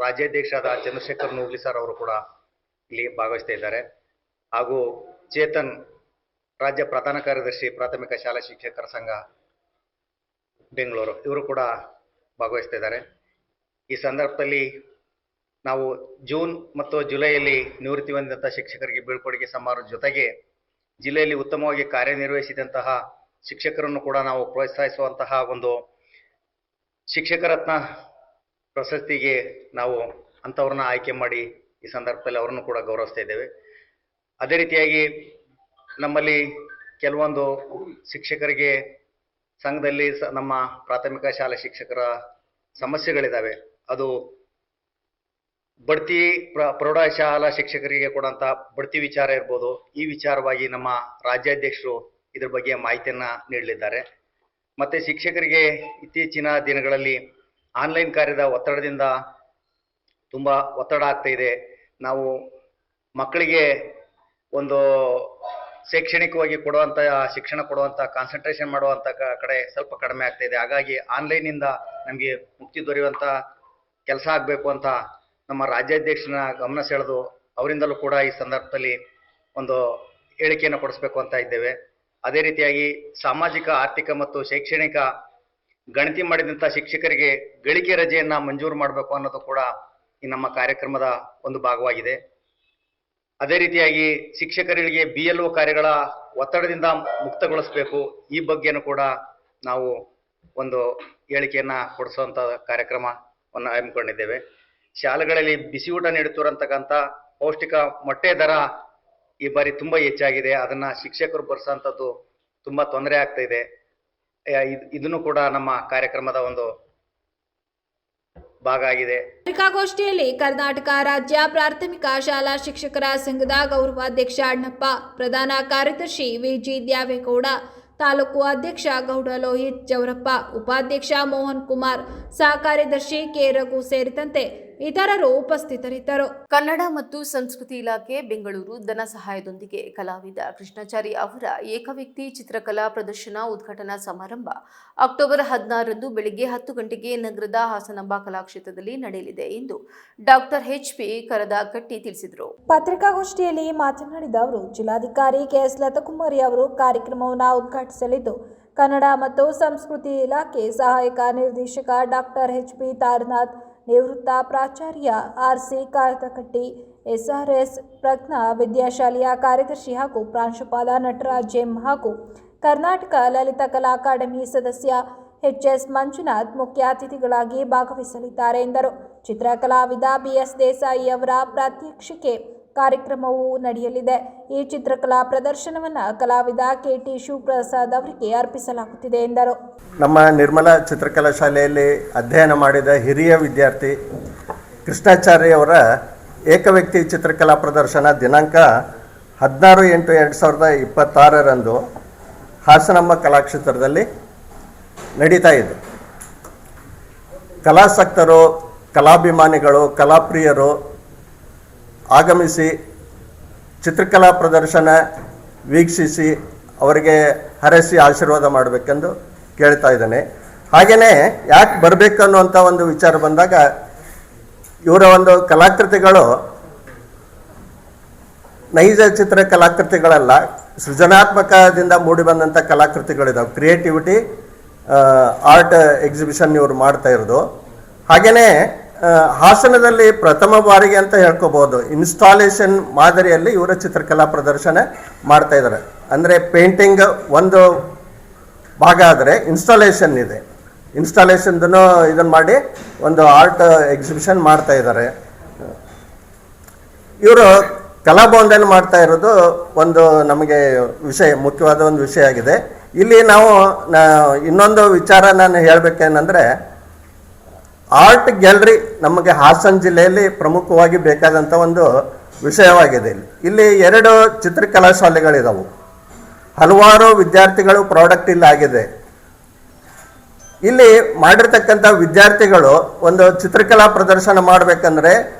ರಾಜ್ಯಾಧ್ಯಕ್ಷರಾದ ಚಂದ್ರಶೇಖರ್ ನೂಗ್ಲಿ ಸರ್ ಅವರು ಕೂಡ ಇಲ್ಲಿ ಭಾಗವಹಿಸ್ತಾ ಇದ್ದಾರೆ. ಹಾಗೂ ಚೇತನ್, ರಾಜ್ಯ ಪ್ರಧಾನ ಕಾರ್ಯದರ್ಶಿ ಪ್ರಾಥಮಿಕ ಶಾಲಾ ಶಿಕ್ಷಕರ ಸಂಘ ಬೆಂಗಳೂರು, ಇವರು ಕೂಡ ಭಾಗವಹಿಸ್ತಾ ಇದ್ದಾರೆ. ಈ ಸಂದರ್ಭದಲ್ಲಿ ನಾವು ಜೂನ್ ಮತ್ತು ಜುಲೈಯಲ್ಲಿ ನಿವೃತ್ತಿ ಹೊಂದಿದಂಥ ಶಿಕ್ಷಕರಿಗೆ ಬೀಳ್ಕೊಡುಗೆ ಸಮಾರಂಭದ ಜೊತೆಗೆ ಜಿಲ್ಲೆಯಲ್ಲಿ ಉತ್ತಮವಾಗಿ ಕಾರ್ಯನಿರ್ವಹಿಸಿದಂತಹ ಶಿಕ್ಷಕರನ್ನು ಕೂಡ ನಾವು ಪ್ರೋತ್ಸಾಹಿಸುವಂತಹ ಒಂದು ಶಿಕ್ಷಕ ರತ್ನ ಪ್ರಶಸ್ತಿಗೆ ನಾವು ಅಂಥವ್ರನ್ನ ಆಯ್ಕೆ ಮಾಡಿ ಈ ಸಂದರ್ಭದಲ್ಲಿ ಅವರನ್ನು ಕೂಡ ಗೌರವಿಸ್ತಾ ಇದ್ದೇವೆ. ಅದೇ ರೀತಿಯಾಗಿ ನಮ್ಮಲ್ಲಿ ಕೆಲವೊಂದು ಶಿಕ್ಷಕರಿಗೆ ಸಂಘದಲ್ಲಿ ನಮ್ಮ ಪ್ರಾಥಮಿಕ ಶಾಲಾ ಶಿಕ್ಷಕರ ಸಮಸ್ಯೆಗಳಿದ್ದಾವೆ. ಅದು ಬಡ್ತಿ, ಪ್ರೌಢಶಾಲಾ ಶಿಕ್ಷಕರಿಗೆ ಕೊಡುವಂಥ ಬಡ್ತಿ ವಿಚಾರ ಇರ್ಬೋದು. ಈ ವಿಚಾರವಾಗಿ ನಮ್ಮ ರಾಜ್ಯಾಧ್ಯಕ್ಷರು ಇದ್ರ ಬಗ್ಗೆ ಮಾಹಿತಿಯನ್ನು ನೀಡಲಿದ್ದಾರೆ. ಮತ್ತು ಶಿಕ್ಷಕರಿಗೆ ಇತ್ತೀಚಿನ ದಿನಗಳಲ್ಲಿ ಆನ್ಲೈನ್ ಕಾರ್ಯದ ಒತ್ತಡದಿಂದ ತುಂಬ ಒತ್ತಡ ಆಗ್ತಾ ಇದೆ. ನಾವು ಮಕ್ಕಳಿಗೆ ಒಂದು ಶೈಕ್ಷಣಿಕವಾಗಿ ಕೊಡುವಂಥ ಶಿಕ್ಷಣ ಕೊಡುವಂಥ ಕಾನ್ಸಂಟ್ರೇಷನ್ ಮಾಡುವಂಥ ಕಡೆ ಸ್ವಲ್ಪ ಕಡಿಮೆ ಆಗ್ತಾ ಇದೆ. ಹಾಗಾಗಿ ಆನ್ಲೈನಿಂದ ನಮಗೆ ಮುಕ್ತಿ ದೊರೆಯುವಂಥ ಕೆಲಸ ಆಗಬೇಕು ಅಂತ ನಮ್ಮ ರಾಜ್ಯಾಧ್ಯಕ್ಷನ ಗಮನ ಸೆಳೆದು ಅವರಿಂದಲೂ ಕೂಡ ಈ ಸಂದರ್ಭದಲ್ಲಿ ಒಂದು ಹೇಳಿಕೆಯನ್ನು ಕೊಡಿಸ್ಬೇಕು ಅಂತ ಇದ್ದೇವೆ. ಅದೇ ರೀತಿಯಾಗಿ ಸಾಮಾಜಿಕ, ಆರ್ಥಿಕ ಮತ್ತು ಶೈಕ್ಷಣಿಕ ಗಣತಿ ಮಾಡಿದಂಥ ಶಿಕ್ಷಕರಿಗೆ ಗಳಿಕೆ ರಜೆಯನ್ನು ಮಂಜೂರು ಮಾಡಬೇಕು ಅನ್ನೋದು ಕೂಡ ಈ ನಮ್ಮ ಕಾರ್ಯಕ್ರಮದ ಒಂದು ಭಾಗವಾಗಿದೆ. ಅದೇ ರೀತಿಯಾಗಿ ಶಿಕ್ಷಕರಿಗೆ BLO ಕಾರ್ಯಗಳ ಒತ್ತಡದಿಂದ ಮುಕ್ತಗೊಳಿಸಬೇಕು. ಈ ಬಗ್ಗೆನೂ ಕೂಡ ನಾವು ಒಂದು ಹೇಳಿಕೆಯನ್ನು ಕೊಡಿಸುವಂಥ ಕಾರ್ಯಕ್ರಮವನ್ನು ಹಮ್ಮಿಕೊಂಡಿದ್ದೇವೆ. ಶಾಲೆಗಳಲ್ಲಿ ಬಿಸಿ ಊಟ ನೀಡುತ್ತಿರತಕ್ಕಂಥ ಪೌಷ್ಟಿಕ ಮೊಟ್ಟೆ ದರ ಈ ಬಾರಿ ತುಂಬ ಹೆಚ್ಚಾಗಿದೆ. ಅದನ್ನು ಶಿಕ್ಷಕರು ಭರಿಸುವಂಥದ್ದು ತುಂಬ ತೊಂದರೆ ಆಗ್ತಾ ಇದೆ. ಇದನ್ನು ಕೂಡ ನಮ್ಮ ಕಾರ್ಯಕ್ರಮದ ಒಂದು ಭಾಗ ಆಗಿದೆ. ಪತ್ರಿಕಾಗೋಷ್ಠಿಯಲ್ಲಿ ಕರ್ನಾಟಕ ರಾಜ್ಯ ಪ್ರಾಥಮಿಕ ಶಾಲಾ ಶಿಕ್ಷಕರ ಸಂಘದ ಗೌರವಾಧ್ಯಕ್ಷ ಅಣ್ಣಪ್ಪ, ಪ್ರಧಾನ ಕಾರ್ಯದರ್ಶಿ VG ದ್ಯಾವೇಗೌಡ, ತಾಲೂಕು ಅಧ್ಯಕ್ಷ ಗೌಡ ಲೋಹಿತ್ ಜವರಪ್ಪ, ಉಪಾಧ್ಯಕ್ಷ ಮೋಹನ್ ಕುಮಾರ್, ಸಹ ಕಾರ್ಯದರ್ಶಿ ಕೆ ರಘು ಸೇರಿದಂತೆ ಇತರರು ಉಪಸ್ಥಿತರಿದ್ದರು. ಕನ್ನಡ ಮತ್ತು ಸಂಸ್ಕೃತಿ ಇಲಾಖೆ ಬೆಂಗಳೂರು ಧನ ಸಹಾಯದೊಂದಿಗೆ ಕಲಾವಿದ ಕೃಷ್ಣಾಚಾರಿ ಅವರ ಏಕವ್ಯಕ್ತಿ ಚಿತ್ರಕಲಾ ಪ್ರದರ್ಶನ ಉದ್ಘಾಟನಾ ಸಮಾರಂಭ ಅಕ್ಟೋಬರ್ 16ರಂದು ಬೆಳಗ್ಗೆ 10 ಗಂಟೆಗೆ ನಗರದ ಹಾಸನಾಂಬ ಕಲಾಕ್ಷೇತ್ರದಲ್ಲಿ ನಡೆಯಲಿದೆ ಎಂದು ಡಾಕ್ಟರ್ ಎಚ್.ಪಿ. ಕರದಕಟ್ಟಿ ತಿಳಿಸಿದರು. ಪತ್ರಿಕಾಗೋಷ್ಠಿಯಲ್ಲಿ ಮಾತನಾಡಿದ ಅವರು, ಜಿಲ್ಲಾಧಿಕಾರಿ ಕೆ.ಎಸ್. ಲತಕುಮಾರಿ ಅವರು ಕಾರ್ಯಕ್ರಮವನ್ನು ಉದ್ಘಾಟಿಸಲಿದ್ದು, ಕನ್ನಡ ಮತ್ತು ಸಂಸ್ಕೃತಿ ಇಲಾಖೆ ಸಹಾಯಕ ನಿರ್ದೇಶಕ ಡಾಕ್ಟರ್ ಎಚ್.ಪಿ. ತಾರನಾಥ್, ನಿವೃತ್ತ ಪ್ರಾಚಾರ್ಯ ಆರ್.ಸಿ. ಕರದಕಟ್ಟಿ, ಎಸ್ಆರ್ಎಸ್ ಪ್ರಜ್ಞಾ ವಿದ್ಯಾಶಾಲೆಯ ಕಾರ್ಯದರ್ಶಿ ಹಾಗೂ ಪ್ರಾಂಶುಪಾಲ ನಟರಾಜ್ ಎಂ ಹಾಗೂ ಕರ್ನಾಟಕ ಲಲಿತ ಕಲಾ ಅಕಾಡೆಮಿ ಸದಸ್ಯ ಎಚ್.ಎಸ್. ಮಂಜುನಾಥ್ ಮುಖ್ಯ ಅತಿಥಿಗಳಾಗಿ ಭಾಗವಹಿಸಲಿದ್ದಾರೆ ಎಂದರು. ಚಿತ್ರಕಲಾವಿದ ಬಿ.ಎಸ್. ದೇಸಾಯಿ ಅವರ ಪ್ರಾತ್ಯಕ್ಷಿಕೆ ಕಾರ್ಯಕ್ರಮವು ನಡೆಯಲಿದೆ. ಈ ಚಿತ್ರಕಲಾ ಪ್ರದರ್ಶನವನ್ನು ಕಲಾವಿದ ಕೆ.ಟಿ. ಶಿವಪ್ರಸಾದ್ ಅವರಿಗೆ ಅರ್ಪಿಸಲಾಗುತ್ತಿದೆ ಎಂದರು. ನಮ್ಮ ನಿರ್ಮಲಾ ಚಿತ್ರಕಲಾ ಶಾಲೆಯಲ್ಲಿ ಅಧ್ಯಯನ ಮಾಡಿದ ಹಿರಿಯ ವಿದ್ಯಾರ್ಥಿ ಕೃಷ್ಣಾಚಾರ್ಯ ಅವರ ಏಕವ್ಯಕ್ತಿ ಚಿತ್ರಕಲಾ ಪ್ರದರ್ಶನ ದಿನಾಂಕ 16/8/2026ರಂದು ಹಾಸನಾಂಬ ಕಲಾಕ್ಷೇತ್ರದಲ್ಲಿ ನಡೀತಾ ಇದೆ. ಕಲಾಸಕ್ತರು, ಕಲಾಭಿಮಾನಿಗಳು, ಕಲಾಪ್ರಿಯರು ಆಗಮಿಸಿ ಚಿತ್ರಕಲಾ ಪ್ರದರ್ಶನ ವೀಕ್ಷಿಸಿ ಅವರಿಗೆ ಹರಸಿ ಆಶೀರ್ವಾದ ಮಾಡಬೇಕೆಂದು ಕೇಳ್ತಾ ಇದ್ದೇನೆ. ಹಾಗೆಯೇ ಯಾಕೆ ಬರಬೇಕು ಅನ್ನುವಂಥ ಒಂದು ವಿಚಾರ ಬಂದಾಗ, ಇವರ ಒಂದು ಕಲಾಕೃತಿಗಳು ನೈಜ ಚಿತ್ರ ಕಲಾಕೃತಿಗಳಲ್ಲ, ಸೃಜನಾತ್ಮಕದಿಂದ ಮೂಡಿಬಂದಂಥ ಕಲಾಕೃತಿಗಳಿದಾವೆ. ಕ್ರಿಯೇಟಿವಿಟಿ ಆರ್ಟ್ ಎಕ್ಸಿಬಿಷನ್ ಇವರು ಮಾಡ್ತಾ ಇರೋದು. ಹಾಗೆಯೇ ಹಾಸನದಲ್ಲಿ ಪ್ರಥಮ ಬಾರಿಗೆ ಅಂತ ಹೇಳ್ಕೋಬಹುದು, ಇನ್ಸ್ಟಾಲೇಷನ್ ಮಾದರಿಯಲ್ಲಿ ಇವರ ಚಿತ್ರಕಲಾ ಪ್ರದರ್ಶನ ಮಾಡ್ತಾ ಇದ್ದಾರೆ. ಅಂದರೆ ಪೇಂಟಿಂಗ್ ಒಂದು ಭಾಗ ಆದರೆ ಇನ್ಸ್ಟಾಲೇಷನ್ ಇದೆ. ಇನ್ಸ್ಟಾಲೇಷನ್ದೂ ಇದನ್ನು ಮಾಡಿ ಒಂದು ಆರ್ಟ್ ಎಕ್ಸಿಬಿಷನ್ ಮಾಡ್ತಾ ಇದ್ದಾರೆ. ಇವರು ಕಲಾಭವನದಲ್ಲಿ ಮಾಡ್ತಾ ಇರೋದು ಒಂದು ನಮಗೆ ಮುಖ್ಯವಾದ ಒಂದು ವಿಷಯ ಆಗಿದೆ. ಇಲ್ಲಿ ನಾವು ಇನ್ನೊಂದು ವಿಚಾರ ನಾನು ಹೇಳಬೇಕೇನೆಂದರೆ, ಆರ್ಟ್ ಗ್ಯಾಲರಿ ನಮಗೆ ಹಾಸನ ಜಿಲ್ಲೆಯಲ್ಲಿ ಪ್ರಮುಖವಾಗಿ ಬೇಕಾದಂಥ ಒಂದು ವಿಷಯವಾಗಿದೆ. ಇಲ್ಲಿ 2 ಚಿತ್ರಕಲಾ ಶಾಲೆಗಳಿದಾವೆ. ಹಲವಾರು ವಿದ್ಯಾರ್ಥಿಗಳು ಪ್ರಾಡಕ್ಟ್ ಇಲ್ಲಿ ಆಗಿದೆ. ಇಲ್ಲಿ ಮಾಡಿರ್ತಕ್ಕಂಥ ವಿದ್ಯಾರ್ಥಿಗಳು ಒಂದು ಚಿತ್ರಕಲಾ ಪ್ರದರ್ಶನ ಮಾಡಬೇಕಂದ್ರೆ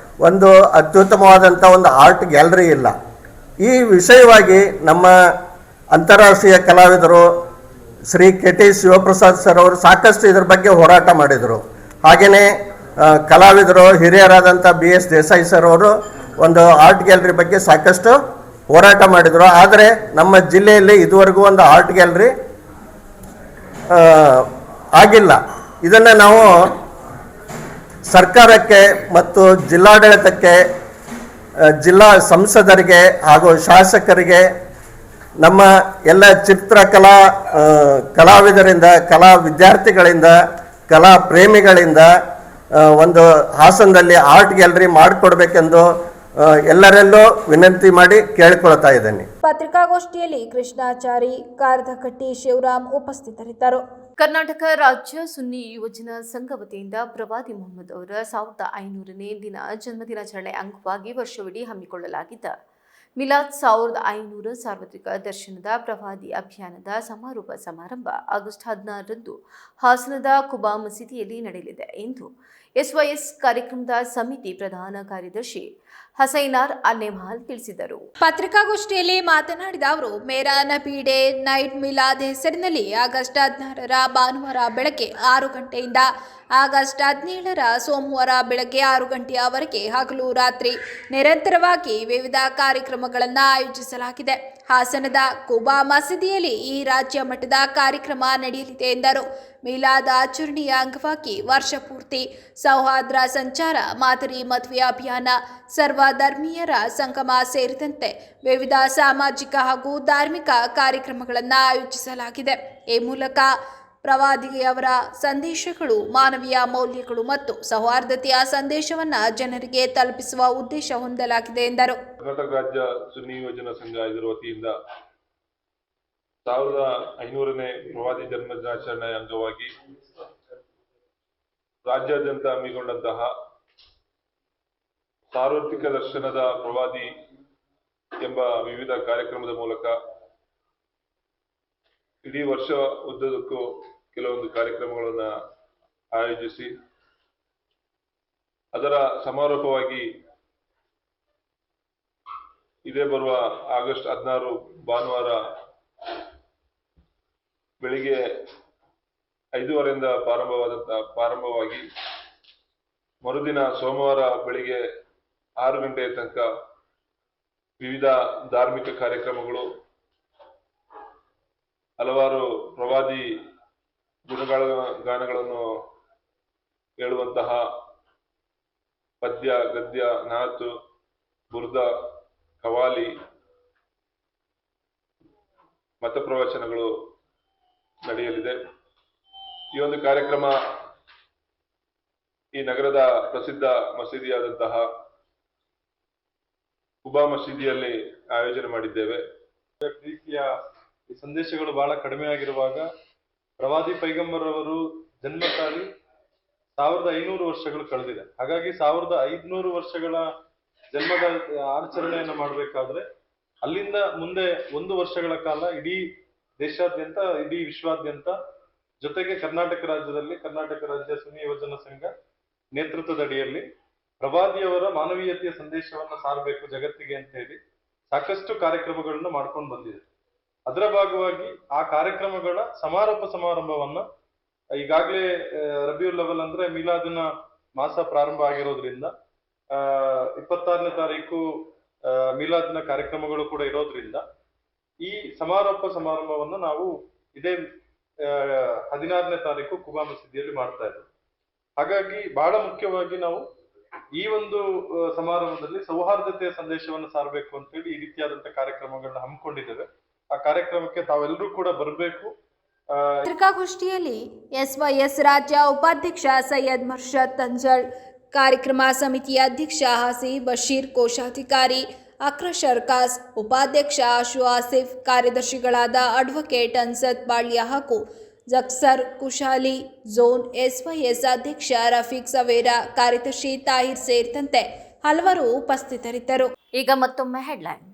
ಒಂದು ಅತ್ಯುತ್ತಮವಾದಂಥ ಒಂದು ಆರ್ಟ್ ಗ್ಯಾಲರಿ ಇಲ್ಲ. ಈ ವಿಷಯವಾಗಿ ನಮ್ಮ ಅಂತಾರಾಷ್ಟ್ರೀಯ ಕಲಾವಿದರು ಶ್ರೀ ಕೆ.ಟಿ. ಶಿವಪ್ರಸಾದ್ ಸರ್ ಅವರು ಸಾಕಷ್ಟು ಇದ್ರ ಬಗ್ಗೆ ಹೋರಾಟ ಮಾಡಿದರು. ಹಾಗೆಯೇ ಕಲಾವಿದರು ಹಿರಿಯರಾದಂಥ ಬಿ.ಎಸ್. ದೇಸಾಯಿ ಸರ್ ಅವರು ಒಂದು ಆರ್ಟ್ ಗ್ಯಾಲರಿ ಬಗ್ಗೆ ಸಾಕಷ್ಟು ಹೋರಾಟ ಮಾಡಿದರು. ಆದರೆ ನಮ್ಮ ಜಿಲ್ಲೆಯಲ್ಲಿ ಇದುವರೆಗೂ ಒಂದು ಆರ್ಟ್ ಗ್ಯಾಲರಿ ಆಗಿಲ್ಲ. ಇದನ್ನು ನಾವು ಸರ್ಕಾರಕ್ಕೆ ಮತ್ತು ಜಿಲ್ಲಾಡಳಿತಕ್ಕೆ, ಜಿಲ್ಲಾ ಸಂಸದರಿಗೆ ಹಾಗೂ ಶಾಸಕರಿಗೆ, ನಮ್ಮ ಎಲ್ಲ ಚಿತ್ರಕಲಾ ಕಲಾವಿದರಿಂದ, ಕಲಾ ವಿದ್ಯಾರ್ಥಿಗಳಿಂದ, ಕಲಾ ಪ್ರೇಮಿಗಳಿಂದ ಒಂದು ಹಾಸನದಲ್ಲಿ ಆರ್ಟ್ ಗ್ಯಾಲರಿ ಮಾಡಿಕೊಡ್ಬೇಕೆಂದು ಎಲ್ಲರಲ್ಲೂ ವಿನಂತಿ ಮಾಡಿ ಕೇಳಿಕೊಳ್ತಾ ಇದ್ದೇನೆ. ಪತ್ರಿಕಾಗೋಷ್ಠಿಯಲ್ಲಿ ಕೃಷ್ಣಾಚಾರಿ, ಕರದಕಟ್ಟಿ, ಶಿವರಾಮ್ ಉಪಸ್ಥಿತರಿದ್ದರು. ಕರ್ನಾಟಕ ರಾಜ್ಯ ಸುನ್ನಿ ಯುವಜನ ಸಂಘ ವತಿಯಿಂದ ಪ್ರವಾದಿ ಮೊಹಮ್ಮದ್ ಅವರ 1500ನೇ ಜನ್ಮದಿನಾಚರಣೆ ಅಂಗವಾಗಿ ವರ್ಷವಿಡೀ ಹಮ್ಮಿಕೊಳ್ಳಲಾಗಿದ್ದ ಮಿಲಾದ್ 1500 ಸಾರ್ವತ್ರಿಕ ದರ್ಶನದ ಪ್ರವಾದಿ ಅಭಿಯಾನದ ಸಮಾರೋಪ ಸಮಾರಂಭ ಆಗಸ್ಟ್ 16ರಂದು ಹಾಸನದ ಕುಬಾ ಮಸೀದಿಯಲ್ಲಿ ನಡೆಯಲಿದೆ ಎಂದು ಎಸ್ವೈಎಸ್ ಕಾರ್ಯಕ್ರಮದ ಸಮಿತಿ ಪ್ರಧಾನ ಕಾರ್ಯದರ್ಶಿ ಹಸೈನಾರ್ ಅನ್ನೆಮಾಲ್ ತಿಳಿಸಿದರು. ಪತ್ರಿಕಾಗೋಷ್ಠಿಯಲ್ಲಿ ಮಾತನಾಡಿದ ಅವರು, ಮೇರಾ ನಬಿ ಡೇ ನೈಟ್ ಮಿಲಾದ್ ಹೆಸರಿನಲ್ಲಿ ಆಗಸ್ಟ್ 16ರ ಭಾನುವಾರ ಬೆಳಗ್ಗೆ 6 ಗಂಟೆಯಿಂದ ಆಗಸ್ಟ್ 17ರ ಸೋಮವಾರ ಬೆಳಗ್ಗೆ 6 ಗಂಟೆಯವರೆಗೆ ಹಗಲು ರಾತ್ರಿ ನಿರಂತರವಾಗಿ ವಿವಿಧ ಕಾರ್ಯಕ್ರಮಗಳನ್ನು ಆಯೋಜಿಸಲಾಗಿದೆ. ಹಾಸನದ ಕುಬಾ ಮಸೀದಿಯಲ್ಲಿ ಈ ರಾಜ್ಯ ಮಟ್ಟದ ಕಾರ್ಯಕ್ರಮ ನಡೆಯಲಿದೆ ಎಂದರು. ಮಿಲಾದ್ ಆಚರಣೆಯ ಅಂಗವಾಗಿ ವರ್ಷ ಪೂರ್ತಿ ಸೌಹಾರ್ದ ಸಂಚಾರ, ಮಾದರಿ ಮದುವೆ ಅಭಿಯಾನ, ಸರ್ವಧರ್ಮೀಯರ ಸಂಗಮ ಸೇರಿದಂತೆ ವಿವಿಧ ಸಾಮಾಜಿಕ ಹಾಗೂ ಧಾರ್ಮಿಕ ಕಾರ್ಯಕ್ರಮಗಳನ್ನು ಆಯೋಜಿಸಲಾಗಿದೆ. ಈ ಮೂಲಕ ಪ್ರವಾದಿಯವರ ಸಂದೇಶಗಳು, ಮಾನವೀಯ ಮೌಲ್ಯಗಳು ಮತ್ತು ಸೌಹಾರ್ದತೆಯ ಸಂದೇಶವನ್ನು ಜನರಿಗೆ ತಲುಪಿಸುವ ಉದ್ದೇಶ ಹೊಂದಲಾಗಿದೆ ಎಂದರು. ಕರ್ನಾಟಕ ರಾಜ್ಯ ಸುನ್ನಿ ಯುವಜನ ಸಂಘ ಇದರ ವತಿಯಿಂದ 1500ನೇ ಪ್ರವಾದಿ ಜನ್ಮದಿನಾಚರಣೆ ಅಂಗವಾಗಿ ರಾಜ್ಯಾದ್ಯಂತ ಹಮ್ಮಿಕೊಂಡಂತಹ ಸಾರ್ವತ್ರಿಕ ದರ್ಶನದ ಪ್ರವಾದಿ ಎಂಬ ವಿವಿಧ ಕಾರ್ಯಕ್ರಮದ ಮೂಲಕ ಇಡೀ ವರ್ಷ ಉದ್ದಕ್ಕೂ ಕೆಲವೊಂದು ಕಾರ್ಯಕ್ರಮಗಳನ್ನು ಆಯೋಜಿಸಿ ಅದರ ಸಮಾರೋಪವಾಗಿ ಇದೇ ಬರುವ ಆಗಸ್ಟ್ 16 ಭಾನುವಾರ ಬೆಳಿಗ್ಗೆ 5:30ರಿಂದ ಪ್ರಾರಂಭವಾಗಿ ಮರುದಿನ ಸೋಮವಾರ ಬೆಳಿಗ್ಗೆ 6 ಗಂಟೆಯ ತನಕ ವಿವಿಧ ಧಾರ್ಮಿಕ ಕಾರ್ಯಕ್ರಮಗಳು, ಹಲವಾರು ಪ್ರವಾದಿ ಗುಣಗಾನಗಳನ್ನು ಹೇಳುವಂತಹ ಪದ್ಯ, ಗದ್ಯ, ನಾತು, ಬುರ್ದ, ಕವಾಲಿ, ಮತ ಪ್ರವಚನಗಳು ನಡೆಯಲಿದೆ. ಈ ಒಂದು ಕಾರ್ಯಕ್ರಮ ಈ ನಗರದ ಪ್ರಸಿದ್ಧ ಮಸೀದಿಯಾದಂತಹ ಕುಬಾ ಮಸೀದಿಯಲ್ಲಿ ಆಯೋಜನೆ ಮಾಡಿದ್ದೇವೆ. ಪ್ರೀತಿಯ ಈ ಸಂದೇಶಗಳು ಬಹಳ ಕಡಿಮೆ ಆಗಿರುವಾಗ ಪ್ರವಾದಿ ಪೈಗಂಬರ್ ಅವರು ಜನ್ಮ ತಾಳಿ 1500 ವರ್ಷಗಳು ಕಳೆದಿದೆ. ಹಾಗಾಗಿ 1500 ವರ್ಷಗಳ ಜನ್ಮದ ಆಚರಣೆಯನ್ನು ಮಾಡಬೇಕಾದ್ರೆ ಅಲ್ಲಿಂದ ಮುಂದೆ 1 ವರ್ಷಗಳ ಕಾಲ ಇಡೀ ದೇಶಾದ್ಯಂತ, ಇಡೀ ವಿಶ್ವಾದ್ಯಂತ, ಜೊತೆಗೆ ಕರ್ನಾಟಕ ರಾಜ್ಯದಲ್ಲಿ ಕರ್ನಾಟಕ ರಾಜ್ಯ ಸುನ್ನಿ ಯುವಜನ ಸಂಘ ನೇತೃತ್ವದಡಿಯಲ್ಲಿ ಪ್ರವಾದಿಯವರ ಮಾನವೀಯತೆಯ ಸಂದೇಶವನ್ನ ಸಾರಬೇಕು ಜಗತ್ತಿಗೆ ಅಂತ ಹೇಳಿ ಸಾಕಷ್ಟು ಕಾರ್ಯಕ್ರಮಗಳನ್ನ ಮಾಡ್ಕೊಂಡು ಬಂದಿದೆ. ಅದರ ಭಾಗವಾಗಿ ಆ ಕಾರ್ಯಕ್ರಮಗಳ ಸಮಾರಂಭವನ್ನ ಈಗಾಗಲೇ ರಬಿಯುಲ್ ಅವಲ್ ಅಂದ್ರೆ ಮಿಲಾದಿನ ಮಾಸ ಪ್ರಾರಂಭ ಆಗಿರೋದ್ರಿಂದ 26ನೇ ತಾರೀಕು ಮಿಲಾದಿನ ಕಾರ್ಯಕ್ರಮಗಳು ಕೂಡ ಇರೋದ್ರಿಂದ ಈ ಸಮಾರಂಭವನ್ನ ನಾವು ಇದೇ 16ನೇ ತಾರೀಕು ಕುಬಾ ಮಸೀದಿಯಲ್ಲಿ ಮಾಡ್ತಾ ಇದ್ದೇವೆ. ಹಾಗಾಗಿ ಬಹಳ ಮುಖ್ಯವಾಗಿ ನಾವು ಈ ಒಂದು ಸಮಾರಂಭದಲ್ಲಿ ಸೌಹಾರ್ದತೆಯ ಸಂದೇಶವನ್ನು ಸಾರಬೇಕು ಅಂತ ಹೇಳಿ ಈ ರೀತಿಯಾದಂತಹ ಕಾರ್ಯಕ್ರಮಗಳನ್ನ ಹಮ್ಮಿಕೊಂಡಿದ್ದೇವೆ. ಆ ಕಾರ್ಯಕ್ರಮಕ್ಕೆ ತಾವೆಲ್ಲರೂ ಕೂಡ ಬರಬೇಕು. ಪತ್ರಿಕಾಗೋಷ್ಠಿಯಲ್ಲಿ ಎಸ್ವೈಎಸ್ ರಾಜ್ಯ ಉಪಾಧ್ಯಕ್ಷ ಸೈಯದ್ ಮರ್ಷದ್ ತಂಜಳ್, ಕಾರ್ಯಕ್ರಮ ಸಮಿತಿಯ ಅಧ್ಯಕ್ಷ ಹಾಸಿ ಬಶೀರ್, ಕೋಶಾಧಿಕಾರಿ ಅಕ್ರಶರ್ ಖಾಸ್, ಉಪಾಧ್ಯಕ್ಷ ಆಶು ಆಸಿಫ್, ಕಾರ್ಯದರ್ಶಿಗಳಾದ ಅಡ್ವೊಕೇಟ್ ಅನ್ಸದ್ ಬಾಳ್ಯ ಹಾಗೂ ಜಕ್ಸರ್ ಕುಶಾಲಿ, ಝೋನ್ ಎಸ್ವೈಎಸ್ ಅಧ್ಯಕ್ಷ ರಫೀಕ್ ಸವೇರಾ, ಕಾರ್ಯದರ್ಶಿ ತಾಹಿರ್ ಸೇರಿದಂತೆ ಹಲವರು ಉಪಸ್ಥಿತರಿದ್ದರು. ಈಗ ಮತ್ತೊಮ್ಮೆ ಹೆಡ್ಲೈನ್.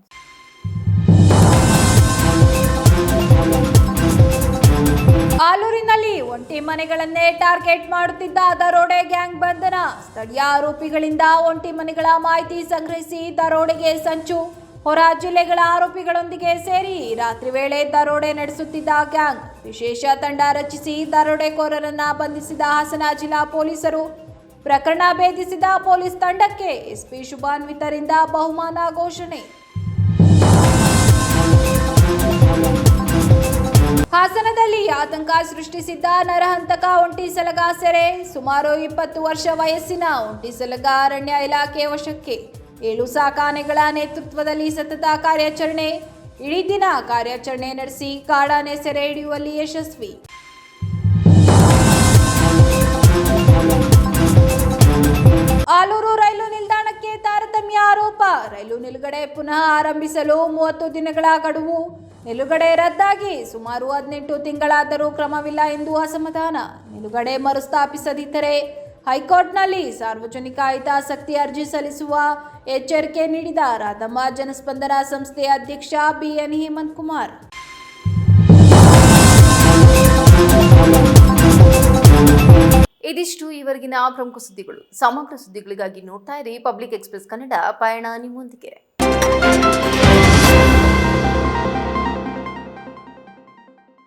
ಆಲೂರಿನಲ್ಲಿ ಒಂಟಿ ಮನೆಗಳನ್ನೇ ಟಾರ್ಗೆಟ್ ಮಾಡುತ್ತಿದ್ದ ದರೋಡೆ ಗ್ಯಾಂಗ್ ಬಂಧನ. ಸ್ಥಳೀಯ ಆರೋಪಿಗಳಿಂದ ಒಂಟಿ ಮನೆಗಳ ಮಾಹಿತಿ ಸಂಗ್ರಹಿಸಿ ದರೋಡೆಗೆ ಸಂಚು. ಹೊರ ಜಿಲ್ಲೆಗಳ ಆರೋಪಿಗಳೊಂದಿಗೆ ಸೇರಿ ರಾತ್ರಿ ವೇಳೆ ದರೋಡೆ ನಡೆಸುತ್ತಿದ್ದ ಗ್ಯಾಂಗ್. ವಿಶೇಷ ತಂಡ ರಚಿಸಿ ದರೋಡೆಕೋರರನ್ನ ಬಂಧಿಸಿದ ಹಾಸನ ಜಿಲ್ಲಾ ಪೊಲೀಸರು. ಪ್ರಕರಣ ಭೇದಿಸಿದ ಪೊಲೀಸ್ ತಂಡಕ್ಕೆ ಎಸ್ಪಿ ಶುಭಾನ್ವಿತರಿಂದ ಬಹುಮಾನ ಘೋಷಣೆ. ಹಾಸನದಲ್ಲಿ ಆತಂಕ ಸೃಷ್ಟಿಸಿದ್ದ ನರಹಂತಕ ಒಂಟಿ ಸಲಗ ಸೆರೆ. ಸುಮಾರು 20 ವರ್ಷ ವಯಸ್ಸಿನ ಒಂಟಿ ಸಲಗ ಅರಣ್ಯ ಇಲಾಖೆ ವಶಕ್ಕೆ. 7 ಸಾಕಾನೆಗಳ ನೇತೃತ್ವದಲ್ಲಿ ಸತತ ಕಾರ್ಯಾಚರಣೆ. ಇಡೀ ದಿನ ಕಾರ್ಯಾಚರಣೆ ನಡೆಸಿ ಕಾಡಾನೆ ಸೆರೆ ಹಿಡಿಯುವಲ್ಲಿ ಯಶಸ್ವಿ. ಆಲೂರು ರೈಲು ನಿಲ್ದಾಣಕ್ಕೆ ತಾರತಮ್ಯ ಆರೋಪ. ರೈಲು ನಿಲುಗಡೆ ಪುನಃ ಆರಂಭಿಸಲು 30 ದಿನಗಳ ಗಡುವು. ನಿಲುಗಡೆ ರದ್ದಾಗಿ ಸುಮಾರು 18 ತಿಂಗಳಾದರೂ ಕ್ರಮವಿಲ್ಲ ಎಂದು ಅಸಮಾಧಾನ. ನಿಲುಗಡೆ ಮರುಸ್ಥಾಪಿಸದಿದ್ದರೆ ಹೈಕೋರ್ಟ್ನಲ್ಲಿ ಸಾರ್ವಜನಿಕ ಹಿತಾಸಕ್ತಿ ಅರ್ಜಿ ಸಲ್ಲಿಸುವ ಎಚ್ಚರಿಕೆ ನೀಡಿದ ರಾಧಮ್ಮ ಜನಸ್ಪಂದನ ಸಂಸ್ಥೆಯ ಅಧ್ಯಕ್ಷ ಬಿಎನ್ ಹೇಮಂತ್ ಕುಮಾರ್. ಇದಿಷ್ಟು ಈವರೆಗಿನ ಪ್ರಮುಖ ಸುದ್ದಿಗಳು. ಸಮಗ್ರ ಸುದ್ದಿಗಳಿಗಾಗಿ ನೋಡ್ತಾ ಇರಿ ಪಬ್ಲಿಕ್ ಎಕ್ಸ್‌ಪ್ರೆಸ್ ಕನ್ನಡ. ಪಯಣ ನಿಮ್ಮೊಂದಿಗೆ.